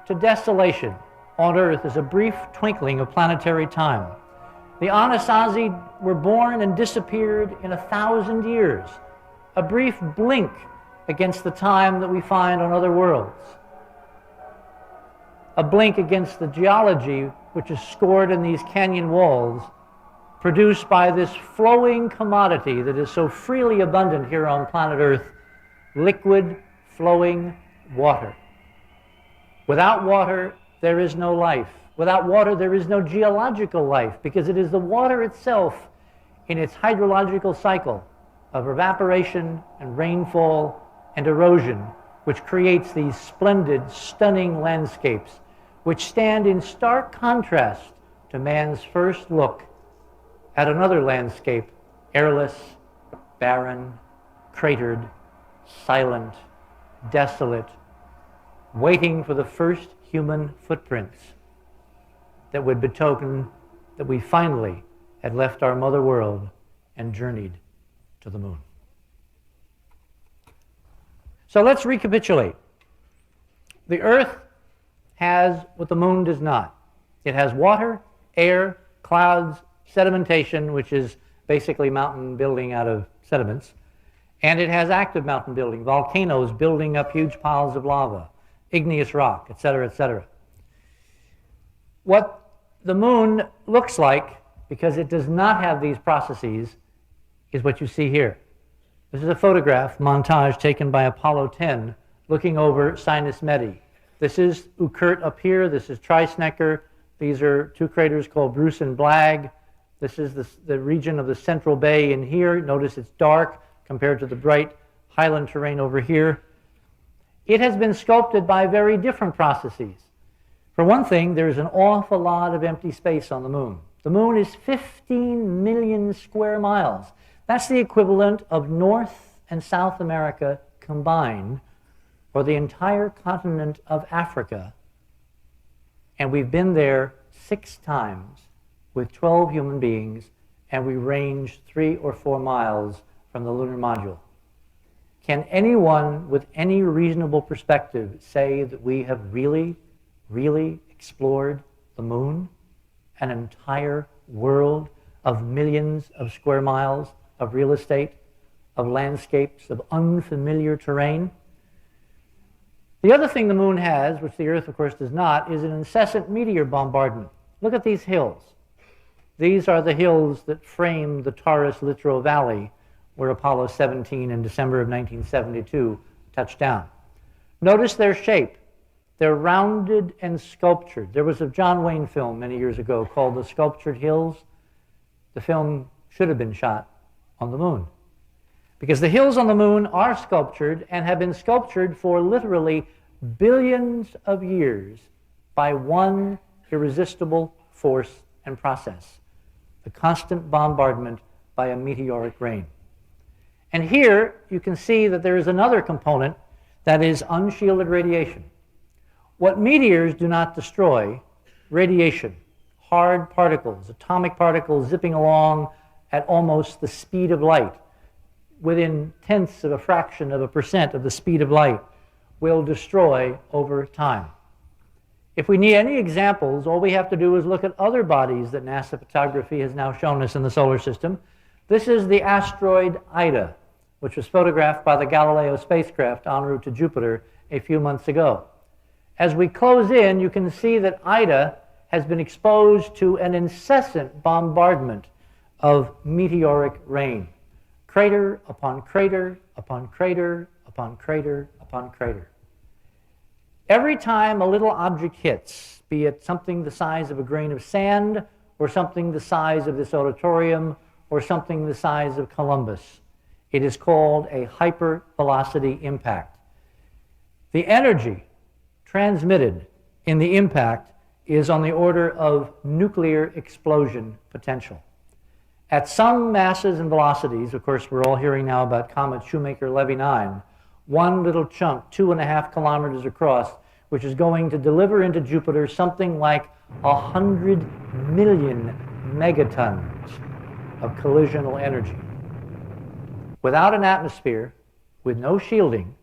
to desolation on Earth is a brief twinkling of planetary time. The Anasazi were born and disappeared in 1,000 years, a brief blink against the time that we find on other worlds, a blink against the geology which is scored in these canyon walls, produced by this flowing commodity that is so freely abundant here on planet Earth, liquid flowing water. Without water, there is no life. Without water, there is no geological life, because it is the water itself in its hydrological cycle of evaporation and rainfall and erosion which creates these splendid, stunning landscapes which stand in stark contrast to man's first look at another landscape, airless, barren, cratered, silent, desolate, waiting for the first human footprints that would betoken that we finally had left our mother world and journeyed to the moon. So let's recapitulate. The Earth has what the moon does not. It has water, air, clouds, sedimentation, which is basically mountain building out of sediments, and it has active mountain building, volcanoes building up huge piles of lava, igneous rock, etc., etc. What the moon looks like, because it does not have these processes, is what you see here. This is a photograph montage taken by Apollo 10 looking over Sinus Medi. This is Okhurt up here. This is Trisnecker. These are two craters called Bruce and Blagg. This is the region of the Central Bay in here. Notice it's dark compared to the bright highland terrain over here. It has been sculpted by very different processes. For one thing, there's an awful lot of empty space on the moon. The moon is 15 million square miles. That's the equivalent of North and South America combined, or the entire continent of Africa. And we've been there 6 times with 12 human beings, and we range 3 or 4 miles from the lunar module. Can anyone with any reasonable perspective say that we have really explored the moon, an entire world of millions of square miles of real estate, of landscapes, of unfamiliar terrain? The other thing the moon has, which the Earth of course does not, is an incessant meteor bombardment. Look at these hills. These are the hills that frame the Taurus Littrow Valley, where Apollo 17 in December of 1972 touched down. Notice their shape. They're rounded and sculptured. There was a John Wayne film many years ago called The Sculptured Hills. The film should have been shot on the moon, because the hills on the moon are sculptured and have been sculptured for literally billions of years by one irresistible force and process: the constant bombardment by a meteoric rain. And here you can see that there is another component that is unshielded radiation. What meteors do not destroy, radiation, hard particles, atomic particles zipping along at almost the speed of light, within tenths of a fraction of a percent of the speed of light, will destroy over time. If we need any examples, all we have to do is look at other bodies that NASA photography has now shown us in the solar system. This is the asteroid Ida, which was photographed by the Galileo spacecraft en route to Jupiter a few months ago. As we close in, you can see that Ida has been exposed to an incessant bombardment of meteoric rain. Crater upon crater upon crater upon crater upon crater. Every time a little object hits, be it something the size of a grain of sand, or something the size of this auditorium, or something the size of Columbus, it is called a hypervelocity impact. The energy transmitted in the impact is on the order of nuclear explosion potential. At some masses and velocities, of course we're all hearing now about comet Shoemaker-Levy 9, one little chunk, 2.5 kilometers across, which is going to deliver into Jupiter something like 100 million megatons of collisional energy. Without an atmosphere, with no shielding,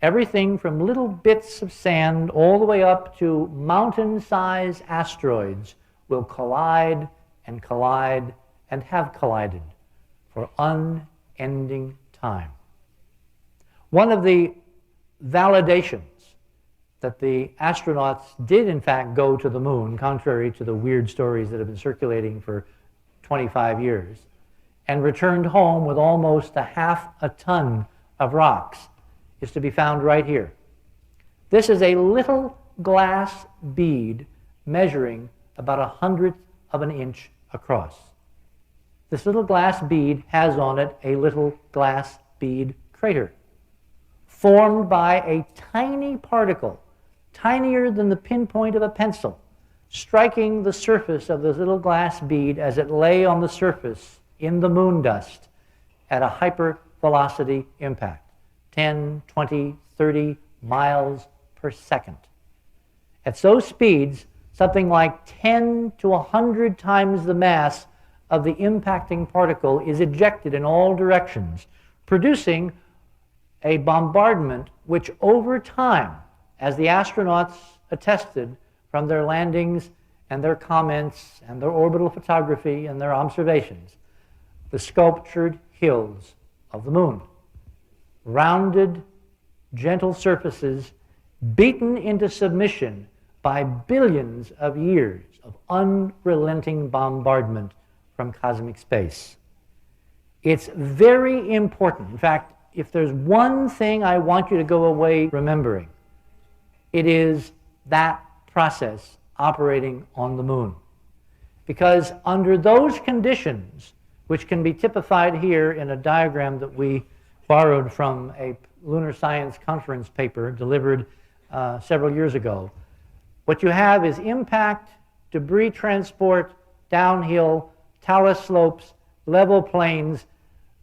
everything from little bits of sand all the way up to mountain-sized asteroids will collide and collide and have collided for unending time. One of the validations that the astronauts did in fact go to the moon, contrary to the weird stories that have been circulating for 25 years, and returned home with almost ½ a ton of rocks, is to be found right here. This is a little glass bead measuring about 1/100 of an inch across. This little glass bead has on it a little glass bead crater, formed by a tiny particle, tinier than the pinpoint of a pencil, striking the surface of this little glass bead as it lay on the surface in the moon dust at a hypervelocity impact, 10, 20, 30 miles per second. At those speeds, something like 10 to 100 times the mass of the impacting particle is ejected in all directions, producing a bombardment which over time, as the astronauts attested from their landings and their comments and their orbital photography and their observations, the sculptured hills of the moon. Rounded, gentle surfaces beaten into submission by billions of years of unrelenting bombardment from cosmic space. It's very important. In fact, if there's one thing I want you to go away remembering, it is that process operating on the moon. Because under those conditions, which can be typified here in a diagram that we borrowed from a lunar science conference paper delivered several years ago, what you have is impact, debris transport, downhill, talus slopes, level plains.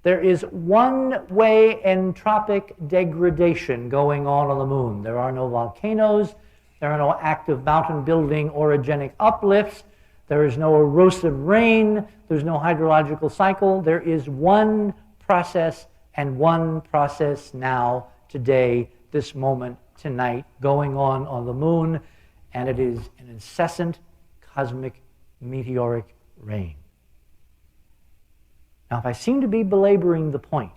There is one-way entropic degradation going on the moon. There are no volcanoes, there are no active mountain building orogenic uplifts, there is no erosive rain, there's no hydrological cycle. There is one process, and one process now, today, this moment, tonight, going on the moon, and it is an incessant cosmic meteoric rain. Now, if I seem to be belaboring the point,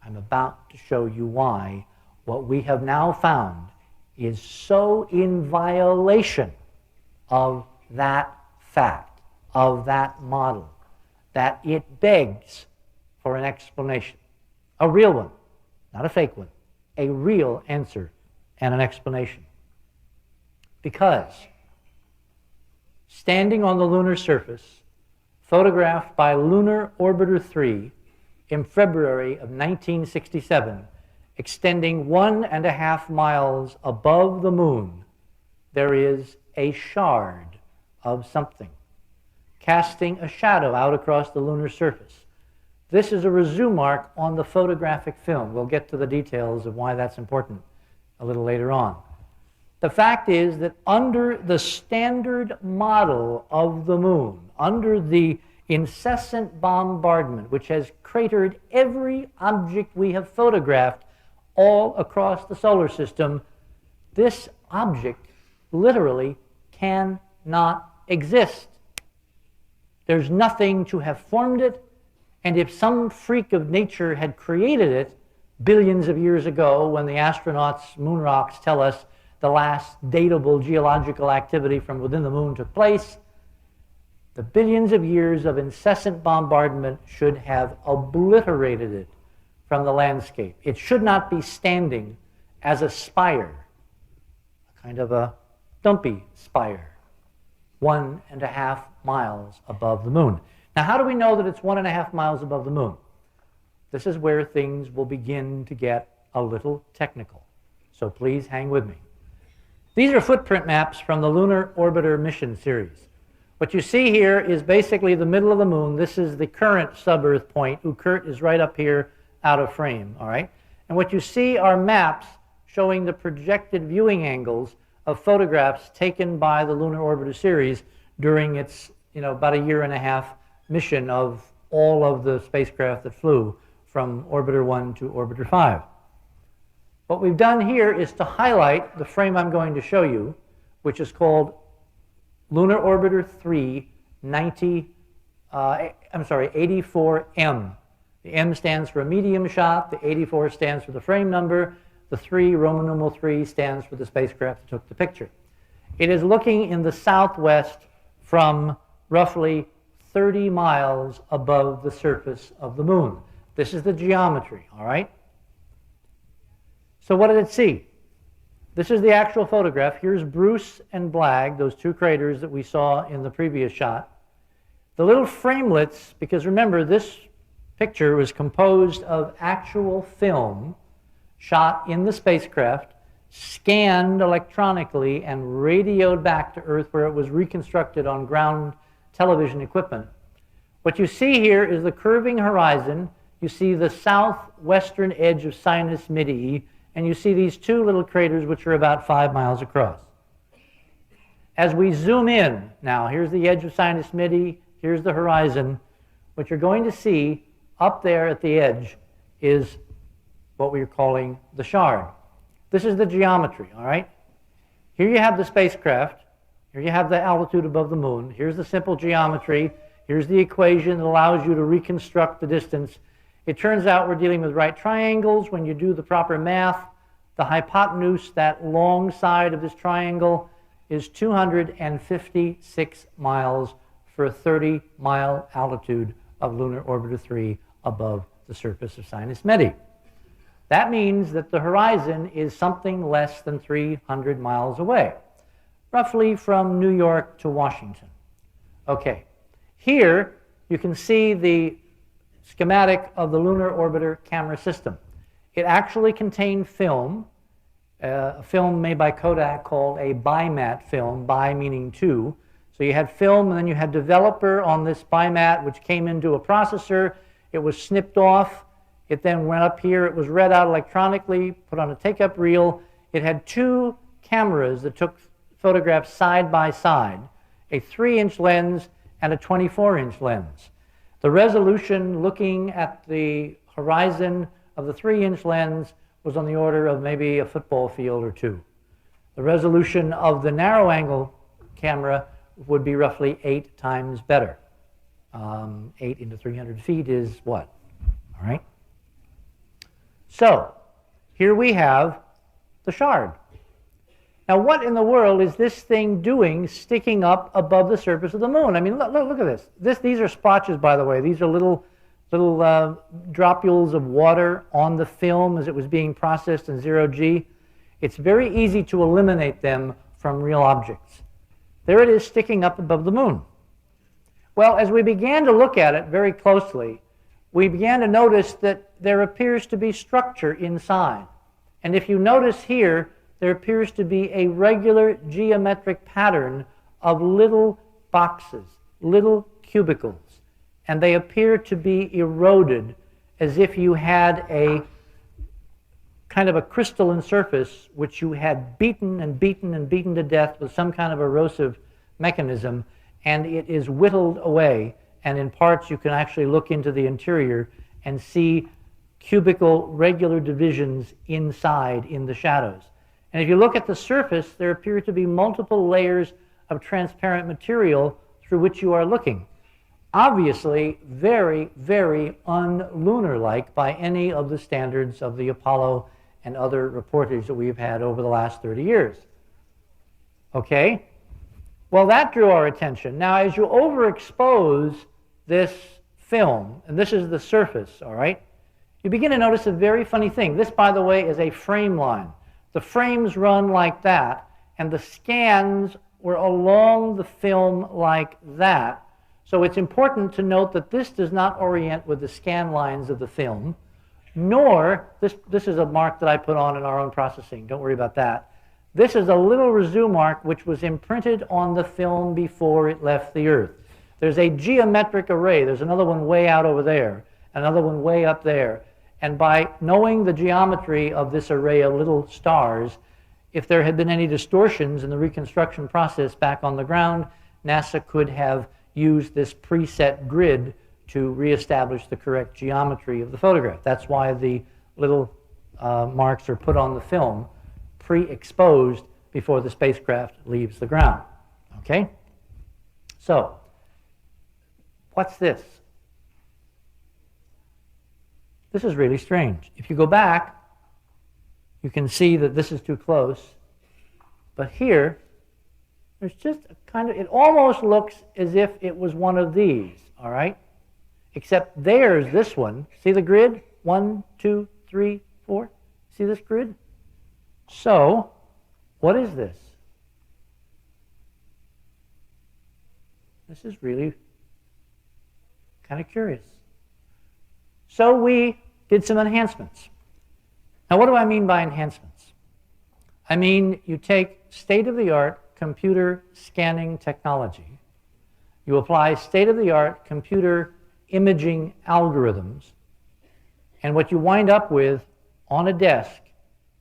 I'm about to show you why what we have now found is so in violation of that fact, of that model, that it begs for an explanation. A real one, not a fake one. A real answer and an explanation. Because standing on the lunar surface, photographed by Lunar Orbiter 3 in February of 1967, extending 1.5 miles above the moon, there is a shard of something, casting a shadow out across the lunar surface. This is a resume mark on the photographic film. We'll get to the details of why that's important a little later on. The fact is that under the standard model of the moon, under the incessant bombardment which has cratered every object we have photographed all across the solar system, this object literally cannot exist. There's nothing to have formed it, and if some freak of nature had created it billions of years ago, when the astronauts' moon rocks tell us the last datable geological activity from within the moon took place, the billions of years of incessant bombardment should have obliterated it from the landscape. It should not be standing as a spire, a kind of a dumpy spire, 1.5 miles above the moon. Now, how do we know that it's 1.5 miles above the moon? This is where things will begin to get a little technical. So please hang with me. These are footprint maps from the Lunar Orbiter mission series. What you see here is basically the middle of the moon. This is the current sub-Earth point. Ukurt is right up here out of frame, all right? And what you see are maps showing the projected viewing angles of photographs taken by the Lunar Orbiter series during its, about 1.5 year mission of all of the spacecraft that flew from Orbiter 1 to Orbiter 5. What we've done here is to highlight the frame I'm going to show you, which is called Lunar Orbiter 3 84M. The M stands for a medium shot, the 84 stands for the frame number, the 3, Roman numeral 3, stands for the spacecraft that took the picture. It is looking in the southwest from roughly 30 miles above the surface of the moon. This is the geometry, all right? So what did it see? This is the actual photograph. Here's Bruce and Blagg, those two craters that we saw in the previous shot. The little framelets, because remember, this picture was composed of actual film shot in the spacecraft, scanned electronically, and radioed back to Earth, where it was reconstructed on ground television equipment. What you see here is the curving horizon. You see the southwestern edge of Sinus Midi, and you see these two little craters which are about 5 miles across. As we zoom in, now here's the edge of Sinus Midi, here's the horizon. What you're going to see up there at the edge is what we're calling the shard. This is the geometry, all right? Here you have the spacecraft. Here you have the altitude above the moon. Here's the simple geometry. Here's the equation that allows you to reconstruct the distance. It turns out we're dealing with right triangles. When you do the proper math, the hypotenuse, that long side of this triangle, is 256 miles for a 30-mile altitude of Lunar Orbiter 3 above the surface of Sinus Midi. That means that the horizon is something less than 300 miles away, roughly from New York to Washington. Okay, here you can see the schematic of the Lunar Orbiter camera system. It actually contained film, a film made by Kodak called a bimat film, bi meaning two. So you had film, and then you had developer on this bimat, which came into a processor. It was snipped off. It then went up here. It was read out electronically, put on a take-up reel. It had two cameras that took photographs side by side, a 3-inch lens and a 24-inch lens. The resolution looking at the horizon of the 3-inch lens was on the order of maybe a football field or two. The resolution of the narrow-angle camera would be roughly 8 times better. 8 into 300 feet is what? All right? So, here we have the shard. Now, what in the world is this thing doing sticking up above the surface of the moon? I mean, look at this. These are splotches, by the way. These are little dropules of water on the film as it was being processed in zero-G. It's very easy to eliminate them from real objects. There it is sticking up above the moon. Well, as we began to look at it very closely, we began to notice that there appears to be structure inside. And if you notice here, there appears to be a regular geometric pattern of little boxes, little cubicles. And they appear to be eroded as if you had a kind of a crystalline surface which you had beaten and beaten and beaten to death with some kind of erosive mechanism, and it is whittled away, and in parts you can actually look into the interior and see cubical regular divisions inside in the shadows. And if you look at the surface, there appear to be multiple layers of transparent material through which you are looking. Obviously, very, very un-lunar-like by any of the standards of the Apollo and other reportage that we've had over the last 30 years. Okay? Well, that drew our attention. Now, as you overexpose this film, and this is the surface, all right, you begin to notice a very funny thing. This, by the way, is a frame line. The frames run like that, and the scans were along the film like that. So it's important to note that this does not orient with the scan lines of the film, nor, this is a mark that I put on in our own processing, don't worry about that. This is a little residue mark which was imprinted on the film before it left the Earth. There's a geometric array. There's another one way out over there, another one way up there. And by knowing the geometry of this array of little stars, if there had been any distortions in the reconstruction process back on the ground, NASA could have used this preset grid to reestablish the correct geometry of the photograph. That's why the little marks are put on the film, pre-exposed before the spacecraft leaves the ground. Okay? So, what's this? This is really strange. If you go back, you can see that this is too close. But here, there's just a kind of, it almost looks as if it was one of these, all right? Except there's this one. See the grid? 1, 2, 3, 4. See this grid? So, what is this? This is really kind of curious. So we did some enhancements. Now, what do I mean by enhancements? I mean, you take state-of-the-art computer scanning technology, you apply state-of-the-art computer imaging algorithms, and what you wind up with on a desk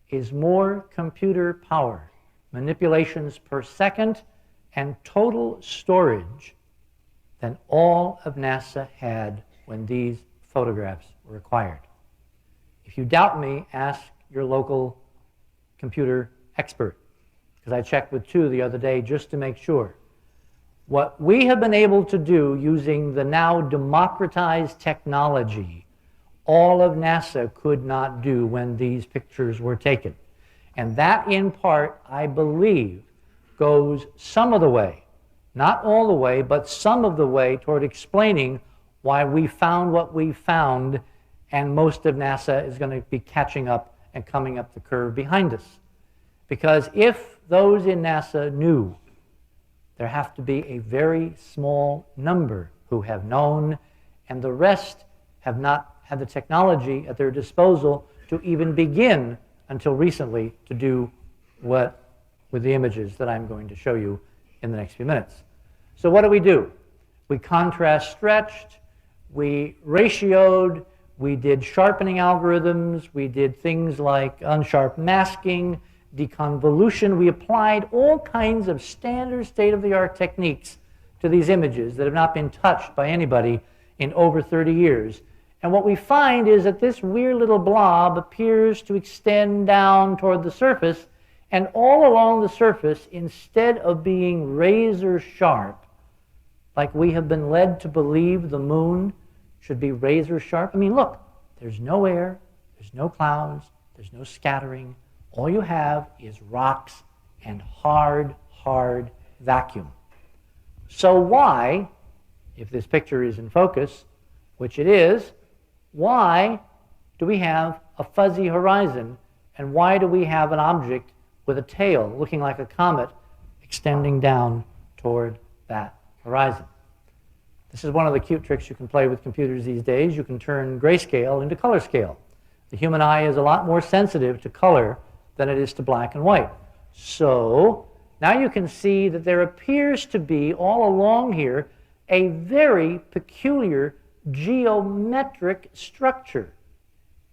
is more computer power, manipulations per second, and total storage than all of NASA had when these photographs were acquired. If you doubt me, ask your local computer expert, because I checked with 2 the other day just to make sure. What we have been able to do using the now democratized technology, all of NASA could not do when these pictures were taken. And that, in part, I believe, goes some of the way, not all the way, but some of the way toward explaining why we found what we found, and most of NASA is going to be catching up and coming up the curve behind us. Because if those in NASA knew, there have to be a very small number who have known, and the rest have not had the technology at their disposal to even begin until recently to do what with the images that I'm going to show you in the next few minutes. So what do? We contrast stretched, we ratioed, we did sharpening algorithms, we did things like unsharp masking, deconvolution. We applied all kinds of standard state-of-the-art techniques to these images that have not been touched by anybody in over 30 years. And what we find is that this weird little blob appears to extend down toward the surface, and all along the surface, instead of being razor sharp, like we have been led to believe the moon should be razor sharp. I mean, look, there's no air, there's no clouds, there's no scattering. All you have is rocks and hard, hard vacuum. So why, if this picture is in focus, which it is, why do we have a fuzzy horizon, and why do we have an object with a tail looking like a comet extending down toward that horizon? This is one of the cute tricks you can play with computers these days. You can turn grayscale into color scale. The human eye is a lot more sensitive to color than it is to black and white. So now you can see that there appears to be all along here a very peculiar geometric structure.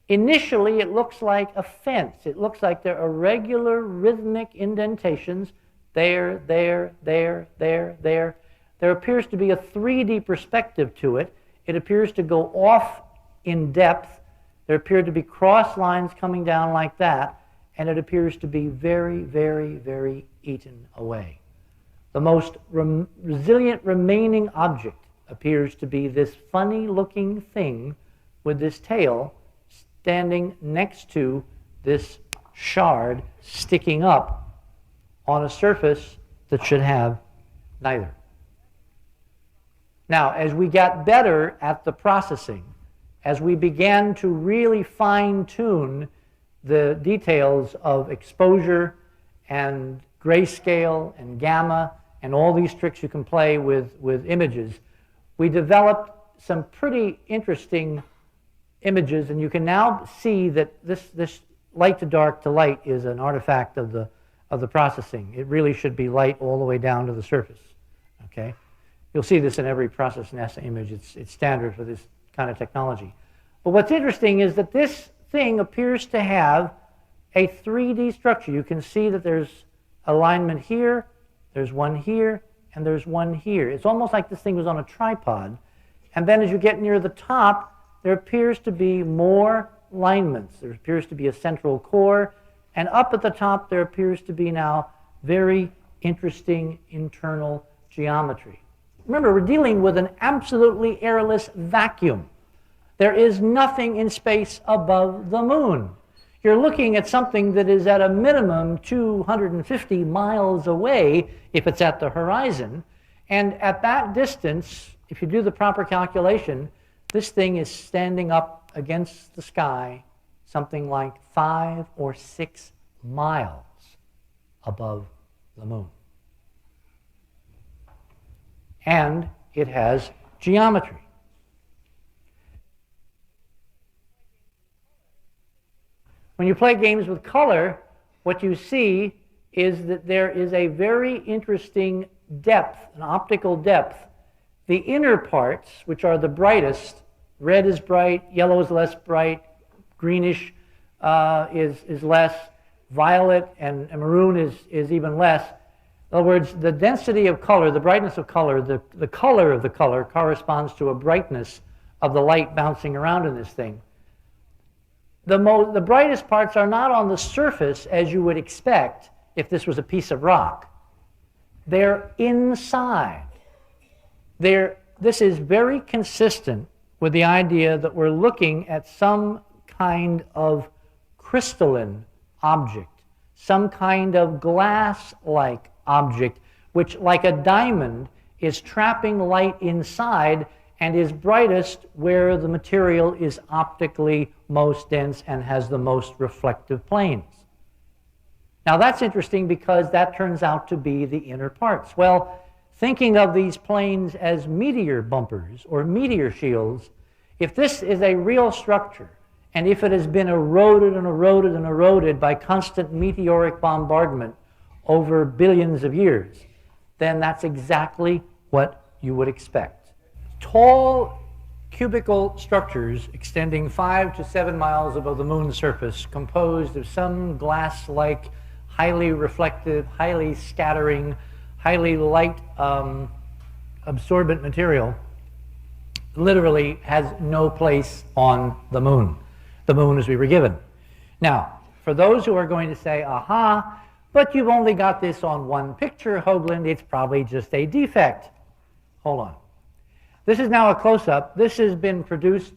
Initially, it looks like a fence. It looks like there are regular rhythmic indentations there, there, there, there, there. There appears to be a 3D perspective to it. It appears to go off in depth. There appear to be cross lines coming down like that, and it appears to be very, very, very eaten away. The most resilient remaining object appears to be this funny-looking thing with this tail standing next to this shard sticking up on a surface that should have neither. Now, as we got better at the processing, as we began to really fine-tune the details of exposure and grayscale and gamma and all these tricks you can play with images, we developed some pretty interesting images, and you can now see that this light to dark to light is an artifact of the processing. It really should be light all the way down to the surface. Okay, you'll see this in every process NASA image. It's standard for this kind of technology. But what's interesting is that this thing appears to have a 3D structure. You can see that there's alignment here, there's one here, and there's one here. It's almost like this thing was on a tripod. And then as you get near the top, there appears to be more alignments. There appears to be a central core, and up at the top there appears to be now very interesting internal geometry. Remember, we're dealing with an absolutely airless vacuum. There is nothing in space above the moon. You're looking at something that is at a minimum 250 miles away if it's at the horizon, and at that distance, if you do the proper calculation, this thing is standing up against the sky something like 5 or 6 miles above the moon. And it has geometry. When you play games with color, what you see is that there is a very interesting depth, an optical depth. The inner parts, which are the brightest, red is bright, yellow is less bright, greenish is less, violet and maroon is even less. In other words, the density of color, the brightness of color, the color of the color corresponds to a brightness of the light bouncing around in this thing. The brightest parts are not on the surface as you would expect if this was a piece of rock. They're inside. This is very consistent with the idea that we're looking at some kind of crystalline object, some kind of glass-like object, which, like a diamond, is trapping light inside and is brightest where the material is optically most dense and has the most reflective planes. Now that's interesting because that turns out to be the inner parts. Well, thinking of these planes as meteor bumpers or meteor shields, if this is a real structure, and if it has been eroded and eroded and eroded by constant meteoric bombardment over billions of years, then that's exactly what you would expect. Tall cubical structures extending 5 to 7 miles above the moon's surface, composed of some glass-like, highly reflective, highly scattering, highly light absorbent material, literally has no place on the moon. The moon as we were given. Now, for those who are going to say, aha, but you've only got this on one picture, Hoagland, it's probably just a defect. Hold on. This is now a close-up. This has been produced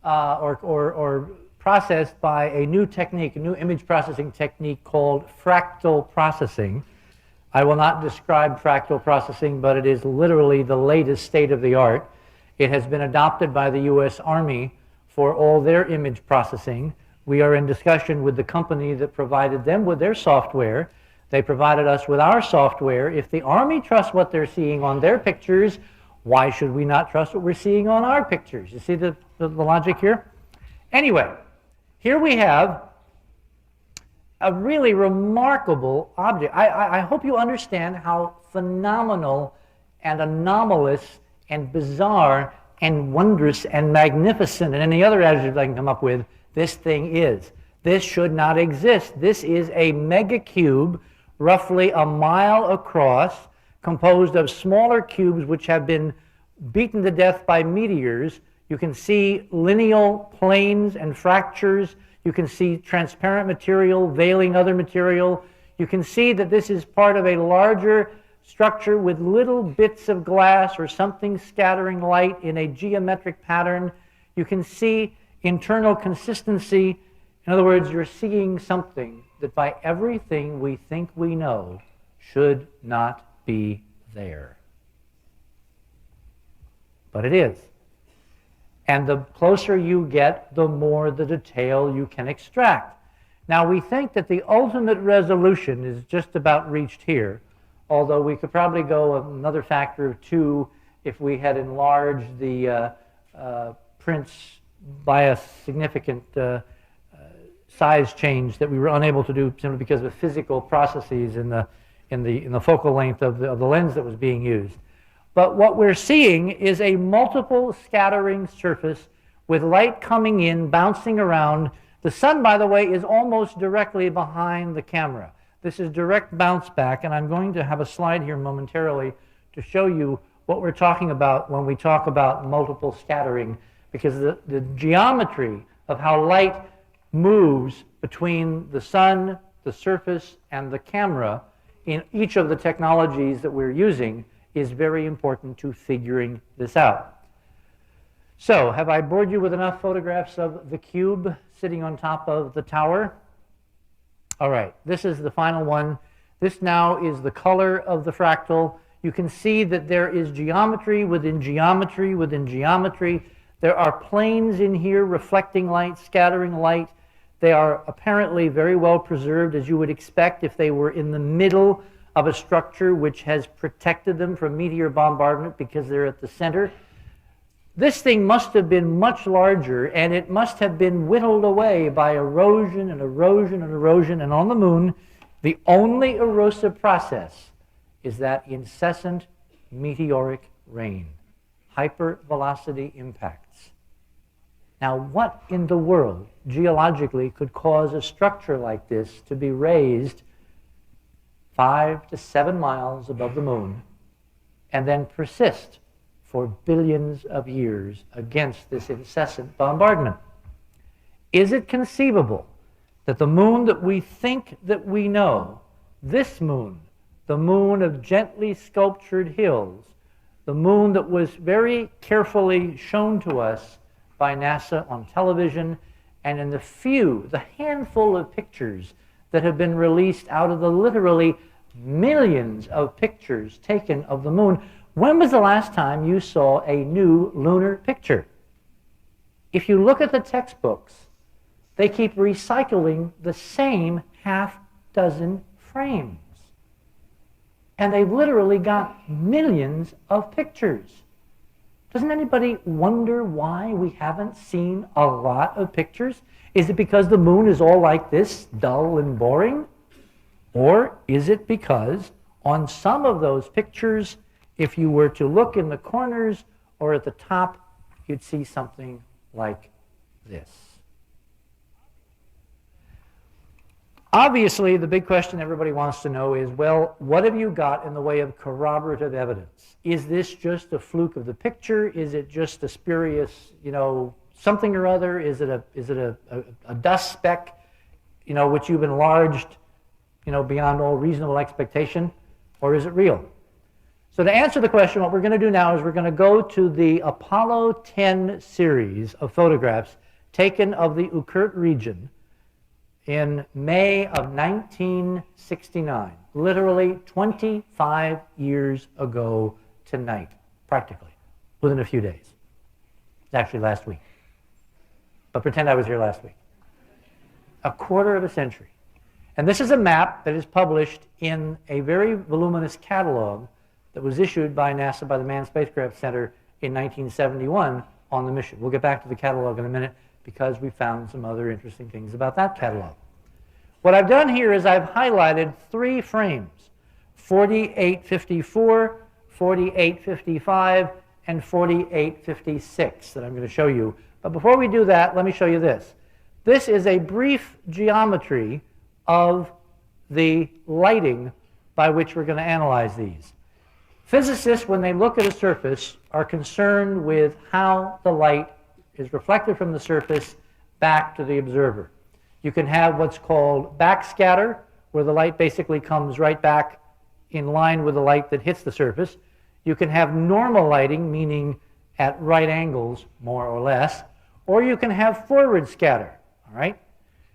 or processed by a new technique, a new image processing technique called fractal processing. I will not describe fractal processing, but it is literally the latest state of the art. It has been adopted by the U.S. Army for all their image processing. We are in discussion with the company that provided them with their software. They provided us with our software. If the Army trusts what they're seeing on their pictures, why should we not trust what we're seeing on our pictures? You see the logic here? Anyway, here we have a really remarkable object. I hope you understand how phenomenal and anomalous and bizarre and wondrous and magnificent and any other adjective I can come up with this thing is. This should not exist. This is a megacube, roughly a mile across, composed of smaller cubes which have been beaten to death by meteors. You can see lineal planes and fractures. You can see transparent material veiling other material. You can see that this is part of a larger structure with little bits of glass or something scattering light in a geometric pattern. You can see internal consistency. In other words, you're seeing something that by everything we think we know should not be there. But it is. And the closer you get, the more the detail you can extract. Now, we think that the ultimate resolution is just about reached here, although we could probably go another factor of 2 if we had enlarged the prints by a significant size change that we were unable to do simply because of physical processes in the focal length of the lens that was being used. But what we're seeing is a multiple scattering surface with light coming in, bouncing around. The sun, by the way, is almost directly behind the camera. This is direct bounce back, and I'm going to have a slide here momentarily to show you what we're talking about when we talk about multiple scattering, because the geometry of how light moves between the sun, the surface, and the camera in each of the technologies that we're using is very important to figuring this out. So, have I bored you with enough photographs of the cube sitting on top of the tower? All right, this is the final one. This now is the color of the fractal. You can see that there is geometry within geometry within geometry. There are planes in here reflecting light, scattering light. They are apparently very well preserved, as you would expect if they were in the middle of a structure which has protected them from meteor bombardment because they're at the center. This thing must have been much larger, and it must have been whittled away by erosion and erosion and erosion. And on the moon, the only erosive process is that incessant meteoric rain, hypervelocity impacts. Now, what in the world, geologically, could cause a structure like this to be raised 5 to 7 miles above the moon and then persist for billions of years against this incessant bombardment? Is it conceivable that the moon that we think that we know, this moon, the moon of gently sculptured hills, the moon that was very carefully shown to us by NASA on television, and in the handful of pictures that have been released out of the literally millions of pictures taken of the moon, when was the last time you saw a new lunar picture? If you look at the textbooks, they keep recycling the same half-dozen frames. And they've literally got millions of pictures. Doesn't anybody wonder why we haven't seen a lot of pictures? Is it because the moon is all like this, dull and boring? Or is it because on some of those pictures, if you were to look in the corners or at the top, you'd see something like this? Obviously, the big question everybody wants to know is, well, what have you got in the way of corroborative evidence? Is this just a fluke of the picture? Is it just a spurious, something or other? Is it a dust speck, which you've enlarged, beyond all reasonable expectation? Or is it real? So to answer the question, what we're going to do now is we're going to go to the Apollo 10 series of photographs taken of the Okhurt region in May of 1969, literally 25 years ago tonight, practically, within a few days. It's actually last week. But pretend I was here last week. A quarter of a century. And this is a map that is published in a very voluminous catalog that was issued by NASA, by the Manned Spacecraft Center in 1971 on the mission. We'll get back to the catalog in a minute because we found some other interesting things about that catalog. What I've done here is I've highlighted 3 frames, 4854, 4855, and 4856 that I'm going to show you. But before we do that, let me show you this. This is a brief geometry of the lighting by which we're going to analyze these. Physicists, when they look at a surface, are concerned with how the light is reflected from the surface back to the observer. You can have what's called backscatter, where the light basically comes right back in line with the light that hits the surface. You can have normal lighting, meaning at right angles, more or less, or you can have forward scatter, all right?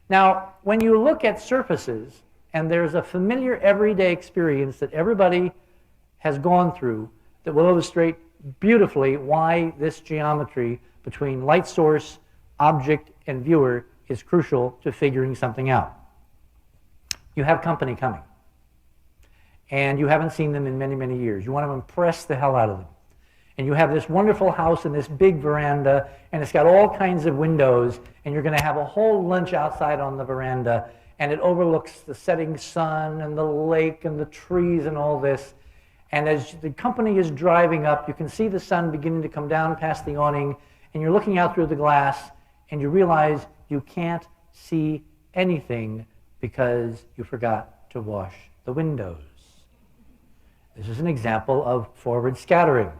Now, when you look at surfaces, and there's a familiar everyday experience that everybody has gone through that will illustrate beautifully why this geometry between light source, object, and viewer is crucial to figuring something out. You have company coming, and you haven't seen them in many, many years. You want to impress the hell out of them. And you have this wonderful house and this big veranda, and it's got all kinds of windows, and you're going to have a whole lunch outside on the veranda, and it overlooks the setting sun and the lake and the trees and all this. And as the company is driving up, you can see the sun beginning to come down past the awning, and you're looking out through the glass, and you realize you can't see anything because you forgot to wash the windows. This is an example of forward scattering.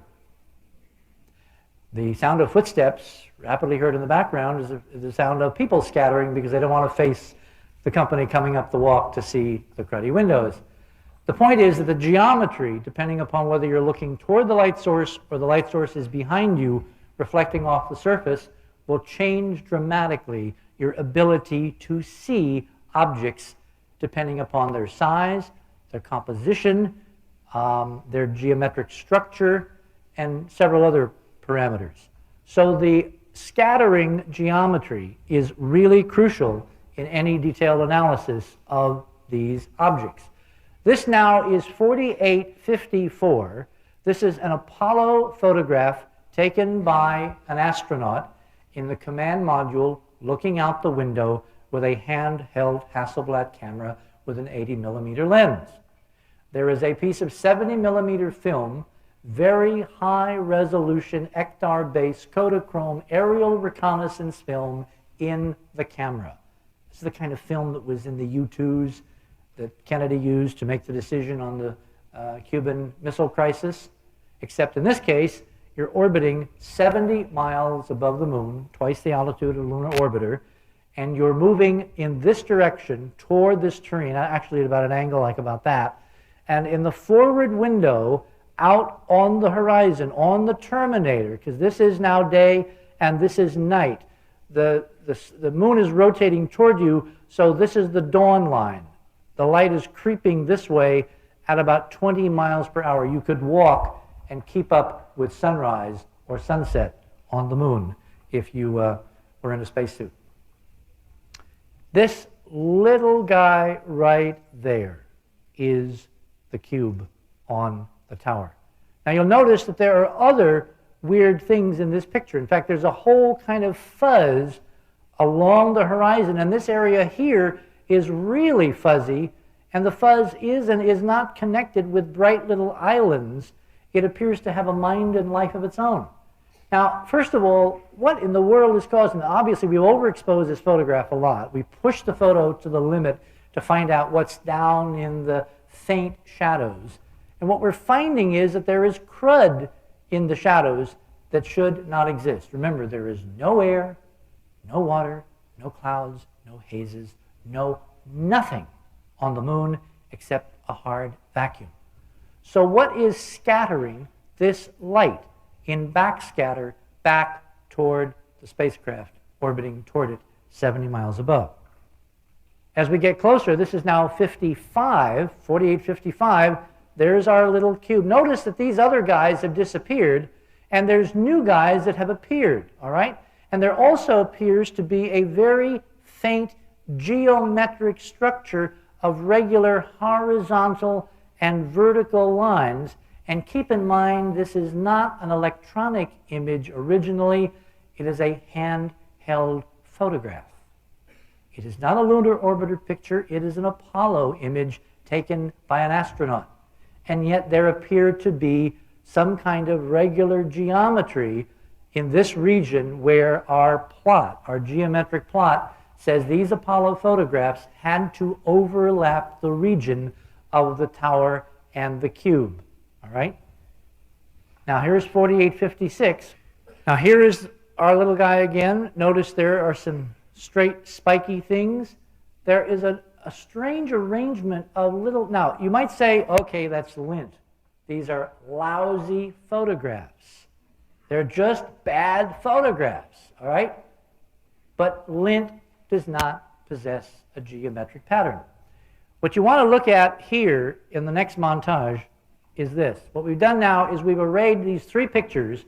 The sound of footsteps, rapidly heard in the background, is the sound of people scattering because they don't want to face the company coming up the walk to see the cruddy windows. The point is that the geometry, depending upon whether you're looking toward the light source or the light source is behind you, reflecting off the surface, will change dramatically your ability to see objects depending upon their size, their composition, their geometric structure, and several other parameters. So the scattering geometry is really crucial in any detailed analysis of these objects. This now is 4854. This is an Apollo photograph taken by an astronaut in the command module looking out the window with a handheld Hasselblad camera with an 80mm lens. There is a piece of 70mm film, very high resolution Ektar-based Kodachrome aerial reconnaissance film in the camera. This is the kind of film that was in the U-2s that Kennedy used to make the decision on the Cuban Missile Crisis, except in this case, you're orbiting 70 miles above the moon, twice the altitude of the lunar orbiter, and you're moving in this direction toward this terrain, actually at about an angle like about that, and in the forward window, out on the horizon, on the terminator, because this is now day and this is night, the moon is rotating toward you, so this is the dawn line. The light is creeping this way at about 20 miles per hour. You could walk and keep up with sunrise or sunset on the moon if you were in a spacesuit. This little guy right there is the cube on the tower. Now you'll notice that there are other weird things in this picture. In fact, there's a whole kind of fuzz along the horizon, and this area here is really fuzzy, and the fuzz is and is not connected with bright little islands. It appears to have a mind and life of its own. Now, first of all, what in the world is causing that? Obviously, we've overexposed this photograph a lot. We pushed the photo to the limit to find out what's down in the faint shadows. And what we're finding is that there is crud in the shadows that should not exist. Remember, there is no air, no water, no clouds, no hazes, nothing on the moon except a hard vacuum. So what is scattering this light in backscatter back toward the spacecraft orbiting toward it 70 miles above? As we get closer, this is now 4855, there's our little cube. Notice that these other guys have disappeared, and there's new guys that have appeared, all right? And there also appears to be a very faint geometric structure of regular horizontal and vertical lines. And keep in mind, this is not an electronic image originally. It is a handheld photograph. It is not a lunar orbiter picture. It is an Apollo image taken by an astronaut. And yet there appear to be some kind of regular geometry in this region where our plot, our geometric plot, says these Apollo photographs had to overlap the region of the tower and the cube. All right? Now here's 4856. Now here is our little guy again. Notice there are some straight spiky things. There is a strange arrangement of little... Now, you might say, okay, that's lint. These are lousy photographs. They're just bad photographs, all right? But lint does not possess a geometric pattern. What you want to look at here in the next montage is this. What we've done now is we've arrayed these three pictures.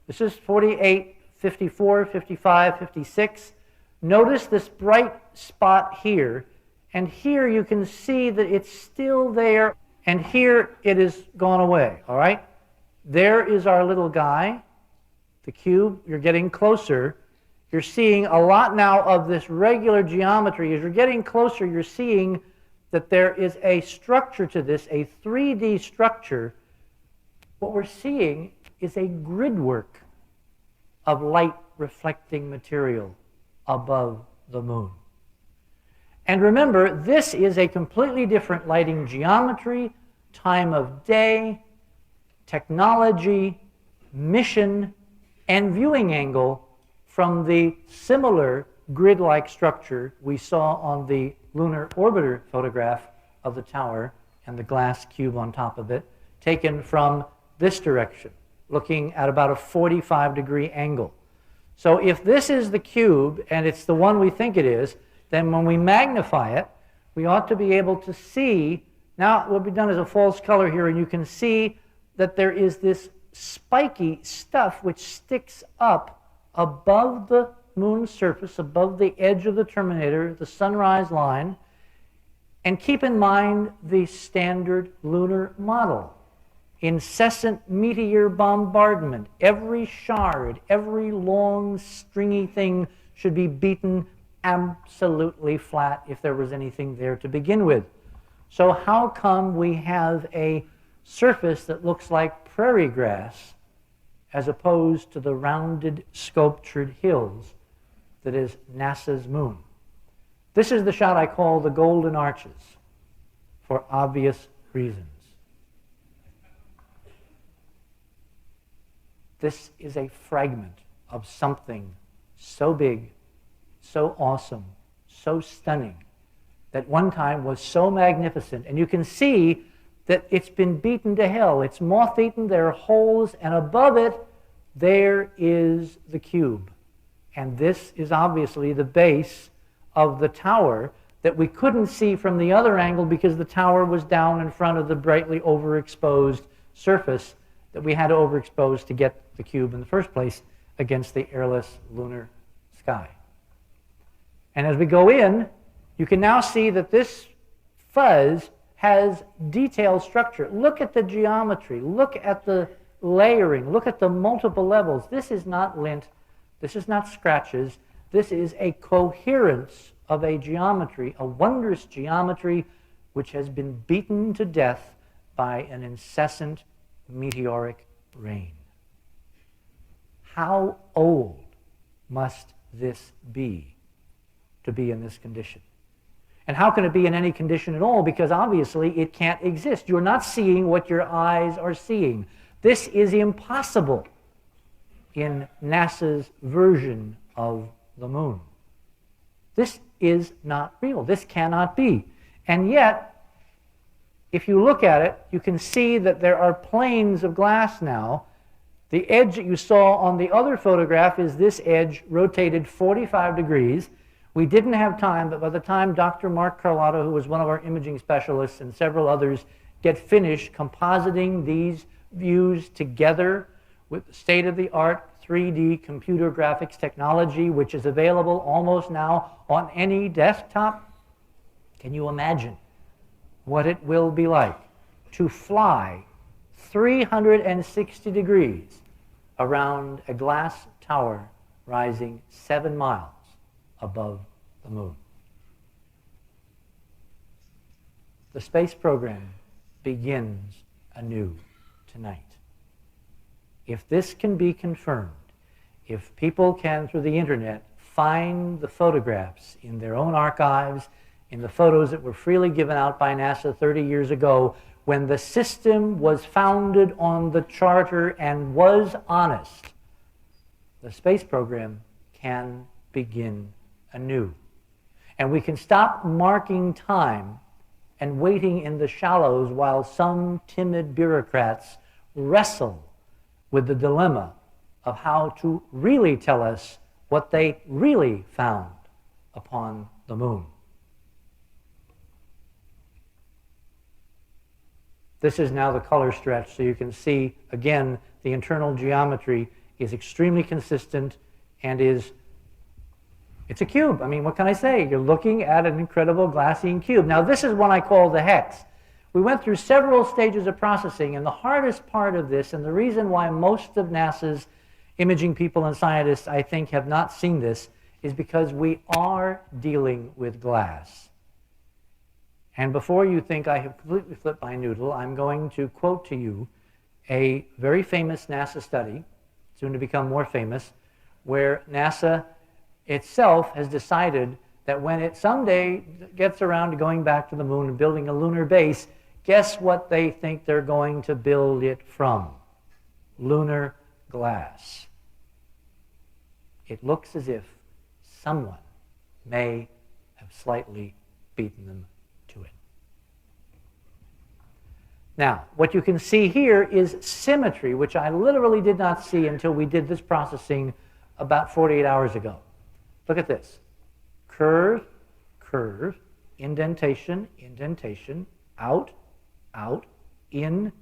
This is 48, 54, 55, 56. Notice this bright spot here. And here you can see that it's still there. And here it has gone away, all right? There is our little guy, the cube. You're getting closer. You're seeing a lot now of this regular geometry. As you're getting closer, you're seeing that there is a structure to this, a 3D structure. What we're seeing is a gridwork of light reflecting material above the moon. And remember, this is a completely different lighting geometry, time of day, technology, mission, and viewing angle from the similar grid-like structure we saw on the lunar orbiter photograph of the tower and the glass cube on top of it, taken from this direction, looking at about a 45-degree angle. So if this is the cube, and it's the one we think it is, then when we magnify it, we ought to be able to see, now what we've done is a false color here, and you can see that there is this spiky stuff which sticks up above the moon's surface, above the edge of the terminator, the sunrise line. And keep in mind the standard lunar model. Incessant meteor bombardment. Every shard, every long stringy thing should be beaten absolutely flat if there was anything there to begin with. So how come we have a surface that looks like prairie grass as opposed to the rounded sculptured hills that is NASA's moon? This is the shot I call the Golden Arches for obvious reasons. This is a fragment of something so big, so awesome, so stunning, that one time was so magnificent. And you can see that it's been beaten to hell. It's moth-eaten, there are holes, and above it, there is the cube. And this is obviously the base of the tower that we couldn't see from the other angle because the tower was down in front of the brightly overexposed surface that we had to overexpose to get the cube in the first place against the airless lunar sky. And as we go in, you can now see that this fuzz has detailed structure. Look at the geometry. Look at the layering. Look at the multiple levels. This is not lint. This is not scratches. This is a coherence of a geometry, a wondrous geometry which has been beaten to death by an incessant meteoric rain. How old must this be to be in this condition? And how can it be in any condition at all? Because obviously it can't exist. You're not seeing what your eyes are seeing. This is impossible in NASA's version of the moon. This is not real. This cannot be. And yet, if you look at it, you can see that there are planes of glass now. The edge that you saw on the other photograph is this edge rotated 45 degrees. We didn't have time, but by the time Dr. Mark Carlotta, who was one of our imaging specialists, and several others get finished compositing these views together with state-of-the-art 3D computer graphics technology, which is available almost now on any desktop, can you imagine what it will be like to fly 360 degrees around a glass tower rising 7 miles above the moon? The space program begins anew tonight. If this can be confirmed, if people can, through the internet, find the photographs in their own archives, in the photos that were freely given out by NASA 30 years ago, when the system was founded on the charter and was honest, the space program can begin anew. And we can stop marking time and waiting in the shallows while some timid bureaucrats wrestle with the dilemma of how to really tell us what they really found upon the moon. This is now the color stretch, so you can see, again, the internal geometry is extremely consistent and it's a cube. I mean, what can I say? You're looking at an incredible glassine cube. Now, this is what I call the hex. We went through several stages of processing, and the hardest part of this, and the reason why most of NASA's imaging people and scientists, I think, have not seen this, is because we are dealing with glass. And before you think I have completely flipped my noodle, I'm going to quote to you a very famous NASA study, soon to become more famous, where NASA itself has decided that when it someday gets around to going back to the moon and building a lunar base, guess what they think they're going to build it from? Lunar glass. It looks as if someone may have slightly beaten them to it. Now, what you can see here is symmetry, which I literally did not see until we did this processing about 48 hours ago. Look at this. Curve, curve, indentation, indentation, out, out, in,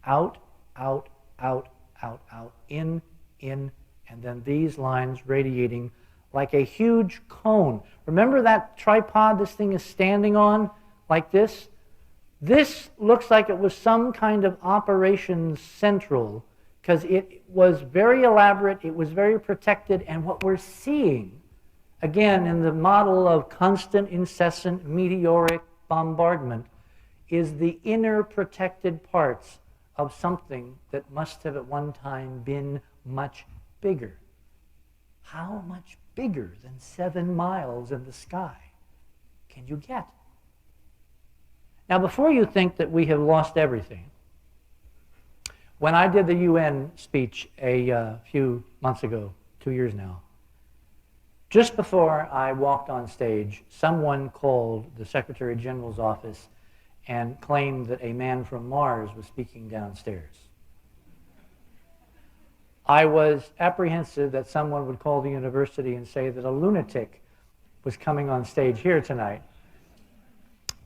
out, out, out, out, out, in, and then these lines radiating like a huge cone. Remember that tripod this thing is standing on, like this? This looks like it was some kind of operations central, because it was very elaborate, it was very protected, and what we're seeing, again, in the model of constant, incessant, meteoric bombardment, is the inner protected parts of something that must have at one time been much bigger. How much bigger than 7 miles in the sky can you get? Now, before you think that we have lost everything, when I did the UN speech a few months ago, 2 years now, just before I walked on stage, someone called the Secretary General's office and claimed that a man from Mars was speaking downstairs. I was apprehensive that someone would call the university and say that a lunatic was coming on stage here tonight,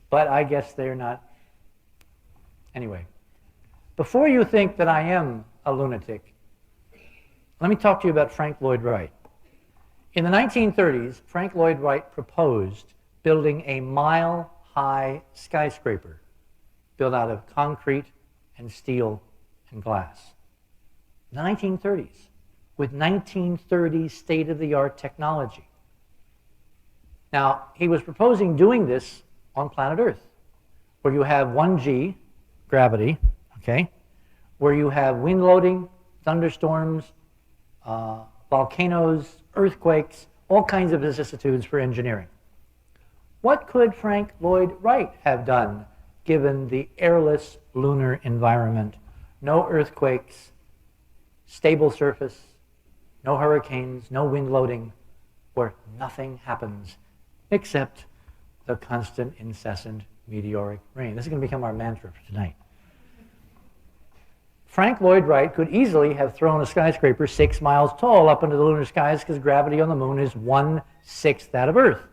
but I guess they're not. Anyway, before you think that I am a lunatic, let me talk to you about Frank Lloyd Wright. In the 1930s, Frank Lloyd Wright proposed building a mile-high skyscraper built out of concrete and steel and glass. In the 1930s, with 1930s state-of-the-art technology. Now, he was proposing doing this on planet Earth, where you have 1g, gravity, okay, where you have wind loading, thunderstorms, volcanoes, earthquakes, all kinds of vicissitudes for engineering. What could Frank Lloyd Wright have done given the airless lunar environment? No earthquakes, stable surface, no hurricanes, no wind loading, where nothing happens except the constant, incessant meteoric rain. This is going to become our mantra for tonight. Frank Lloyd Wright could easily have thrown a skyscraper 6 miles tall up into the lunar skies because gravity on the moon is 1/6 that of Earth.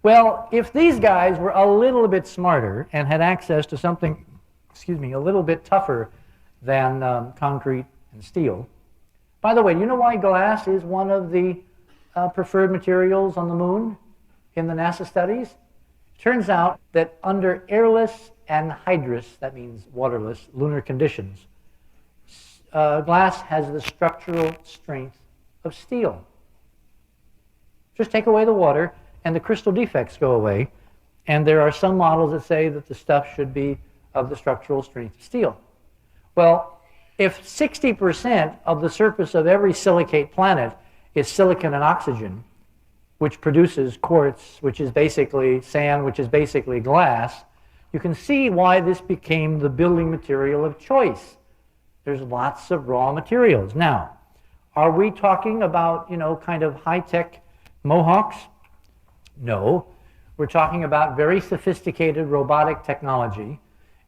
Well, if these guys were a little bit smarter and had access to something, a little bit tougher than concrete and steel. By the way, do you know why glass is one of the preferred materials on the moon in the NASA studies? It turns out that under airless and hydrous, that means waterless, lunar conditions, glass has the structural strength of steel. Just take away the water and the crystal defects go away, and there are some models that say that the stuff should be of the structural strength of steel. Well, if 60% of the surface of every silicate planet is silicon and oxygen, which produces quartz, which is basically sand, which is basically glass, you can see why this became the building material of choice. There's lots of raw materials. Now, are we talking about, kind of high-tech mohawks? No. We're talking about very sophisticated robotic technology,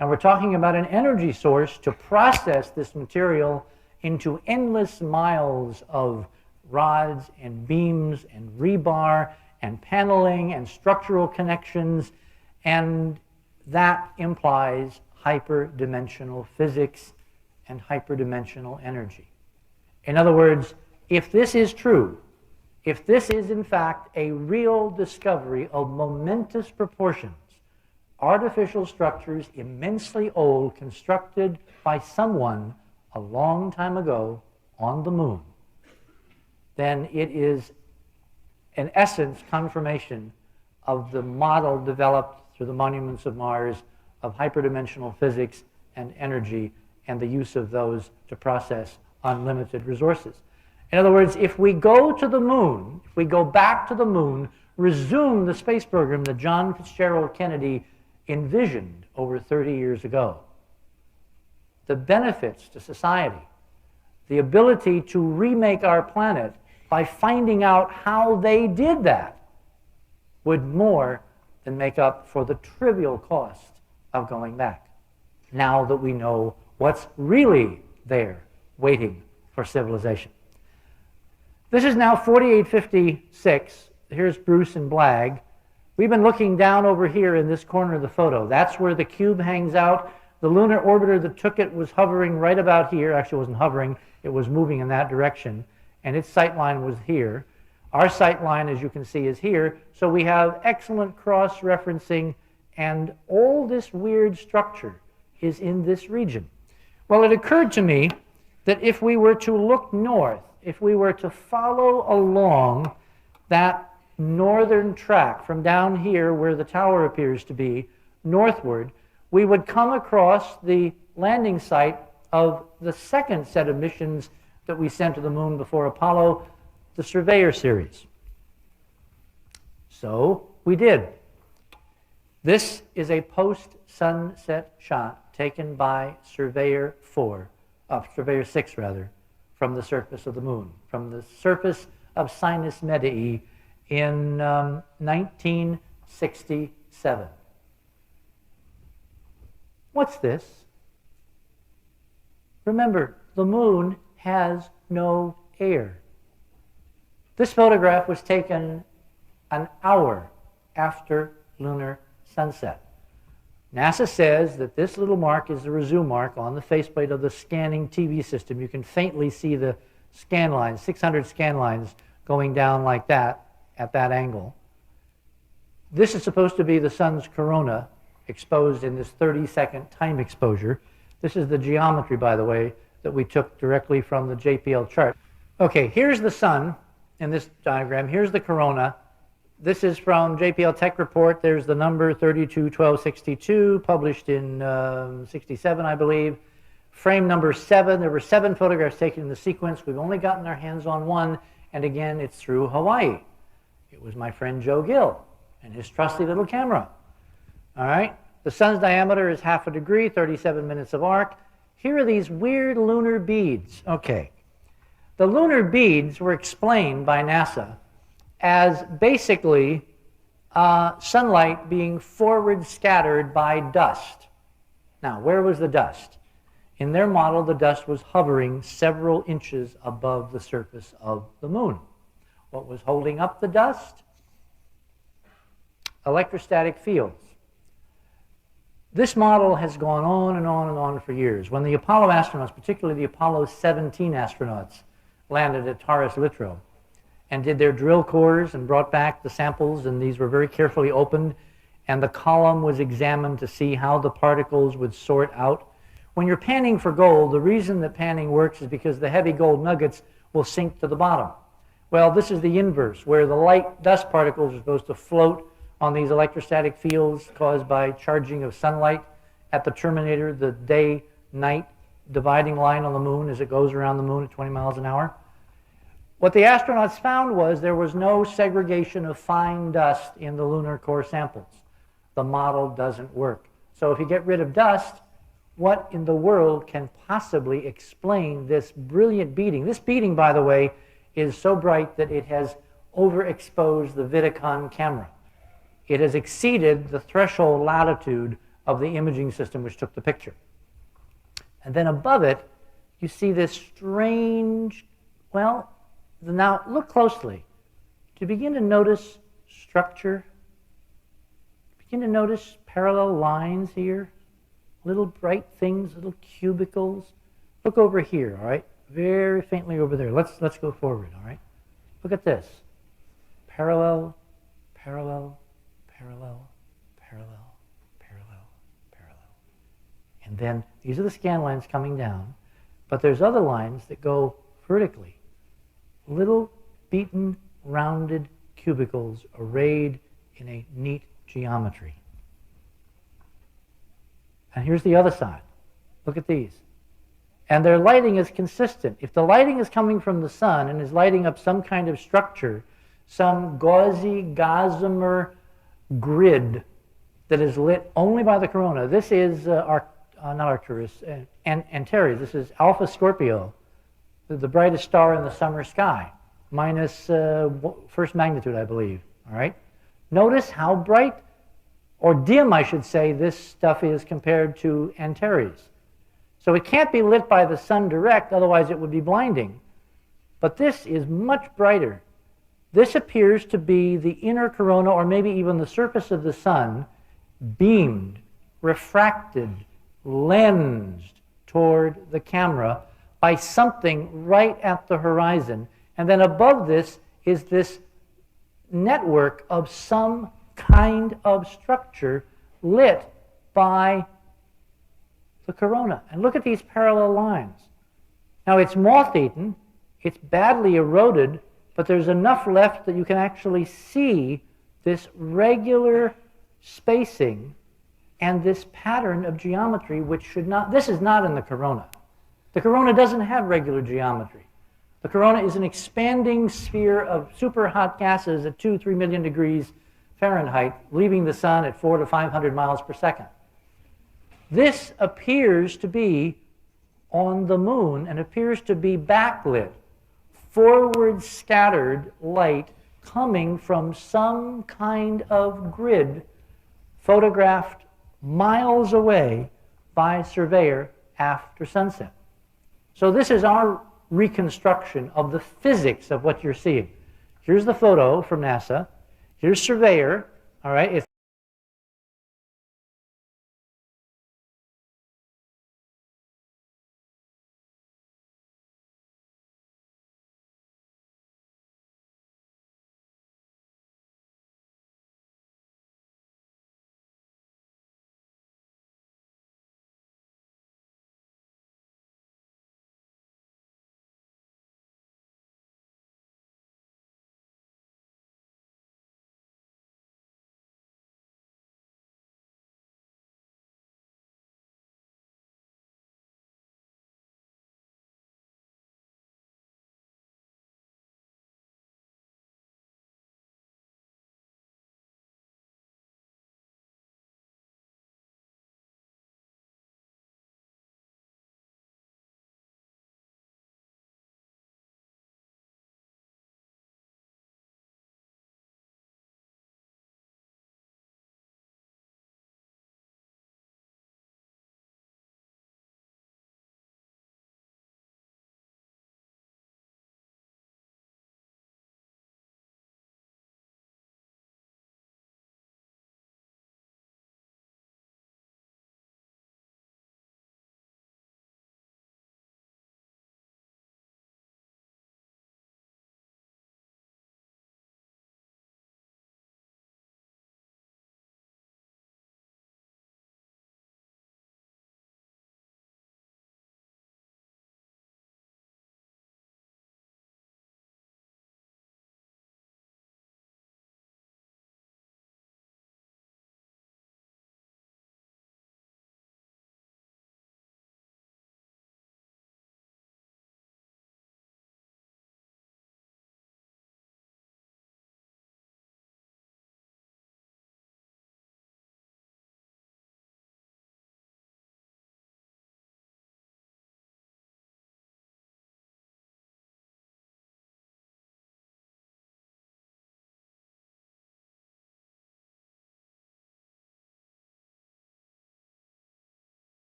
and we're talking about an energy source to process this material into endless miles of rods and beams and rebar and paneling and structural connections, and that implies hyperdimensional physics and hyperdimensional energy. In other words, if this is true, if this is in fact a real discovery of momentous proportions, artificial structures immensely old constructed by someone a long time ago on the moon, then it is in essence confirmation of the model developed through the monuments of Mars of hyperdimensional physics and energy and the use of those to process unlimited resources. In other words, if we go to the moon, if we go back to the moon, resume the space program that John Fitzgerald Kennedy envisioned over 30 years ago, the benefits to society, the ability to remake our planet by finding out how they did that, would more than make up for the trivial cost of going back, now that we know what's really there waiting for civilization. This is now 4856. Here's Bruce and Blagg. We've been looking down over here in this corner of the photo. That's where the cube hangs out. The lunar orbiter that took it was hovering right about here. Actually, it wasn't hovering. It was moving in that direction. And its sight line was here. Our sight line, as you can see, is here. So we have excellent cross-referencing, and all this weird structure is in this region. Well, it occurred to me that if we were to look north, if we were to follow along that northern track from down here where the tower appears to be, northward, we would come across the landing site of the second set of missions that we sent to the moon before Apollo, the Surveyor series. So we did. This is a post-sunset shot taken by Surveyor 6 rather, from the surface of the moon, from the surface of Sinus Medii in 1967. What's this? Remember, the moon has no air. This photograph was taken an hour after lunar sunset. NASA says that this little mark is the resume mark on the faceplate of the scanning TV system. You can faintly see the scan lines, 600 scan lines going down like that at that angle. This is supposed to be the sun's corona exposed in this 30-second time exposure. This is the geometry, by the way, that we took directly from the JPL chart. Okay, here's the sun in this diagram. Here's the corona. This is from JPL Tech Report. There's the number 321262, published in 67, I believe. Frame number 7. There were 7 photographs taken in the sequence. We've only gotten our hands on one, and again, it's through Hawaii. It was my friend Joe Gill and his trusty little camera. All right? The sun's diameter is 1/2 degree, 37 minutes of arc. Here are these weird lunar beads. Okay. The lunar beads were explained by NASA as basically sunlight being forward scattered by dust. Now, where was the dust? In their model, the dust was hovering several inches above the surface of the moon. What was holding up the dust? Electrostatic fields. This model has gone on and on and on for years. When the Apollo astronauts, particularly the Apollo 17 astronauts, landed at Taurus Littrow and did their drill cores and brought back the samples, and these were very carefully opened, and the column was examined to see how the particles would sort out. When you're panning for gold, the reason that panning works is because the heavy gold nuggets will sink to the bottom. Well, this is the inverse, where the light dust particles are supposed to float on these electrostatic fields caused by charging of sunlight at the terminator, the day-night dividing line on the moon as it goes around the moon at 20 miles an hour. What the astronauts found was there was no segregation of fine dust in the lunar core samples. The model doesn't work. So if you get rid of dust, what in the world can possibly explain this brilliant beating? This beating, by the way, is so bright that it has overexposed the Vidicon camera. It has exceeded the threshold latitude of the imaging system which took the picture. And then above it, you see this strange, well, now look closely. Do you begin to notice structure? Begin to notice parallel lines here? Little bright things, little cubicles. Look over here, all right? Very faintly over there. Let's go forward, all right? Look at this. Parallel, parallel, parallel, parallel, parallel, parallel. And then these are the scan lines coming down, but there's other lines that go vertically. Little beaten, rounded cubicles arrayed in a neat geometry. And here's the other side. Look at these. And their lighting is consistent. If the lighting is coming from the sun and is lighting up some kind of structure, some gauzy gossamer grid that is lit only by the corona, this is not Arcturus, Antares. This is Alpha Scorpio, the brightest star in the summer sky, minus first magnitude, I believe. All right? Notice how bright, or dim, I should say, this stuff is compared to Antares. So it can't be lit by the sun direct, otherwise it would be blinding. But this is much brighter. This appears to be the inner corona, or maybe even the surface of the sun, beamed, refracted, lensed toward the camera by something right at the horizon. And then above this is this network of some kind of structure lit by the corona. And look at these parallel lines. Now it's moth-eaten, it's badly eroded, but there's enough left that you can actually see this regular spacing and this pattern of geometry, which should not, this is not in the corona. The corona doesn't have regular geometry. The corona is an expanding sphere of super hot gases at 2-3 million degrees Fahrenheit, leaving the sun at 400 to 500 miles per second. This appears to be on the moon and appears to be backlit, forward scattered light coming from some kind of grid photographed miles away by a surveyor after sunset. So this is our reconstruction of the physics of what you're seeing. Here's the photo from NASA. Here's surveyor. All right,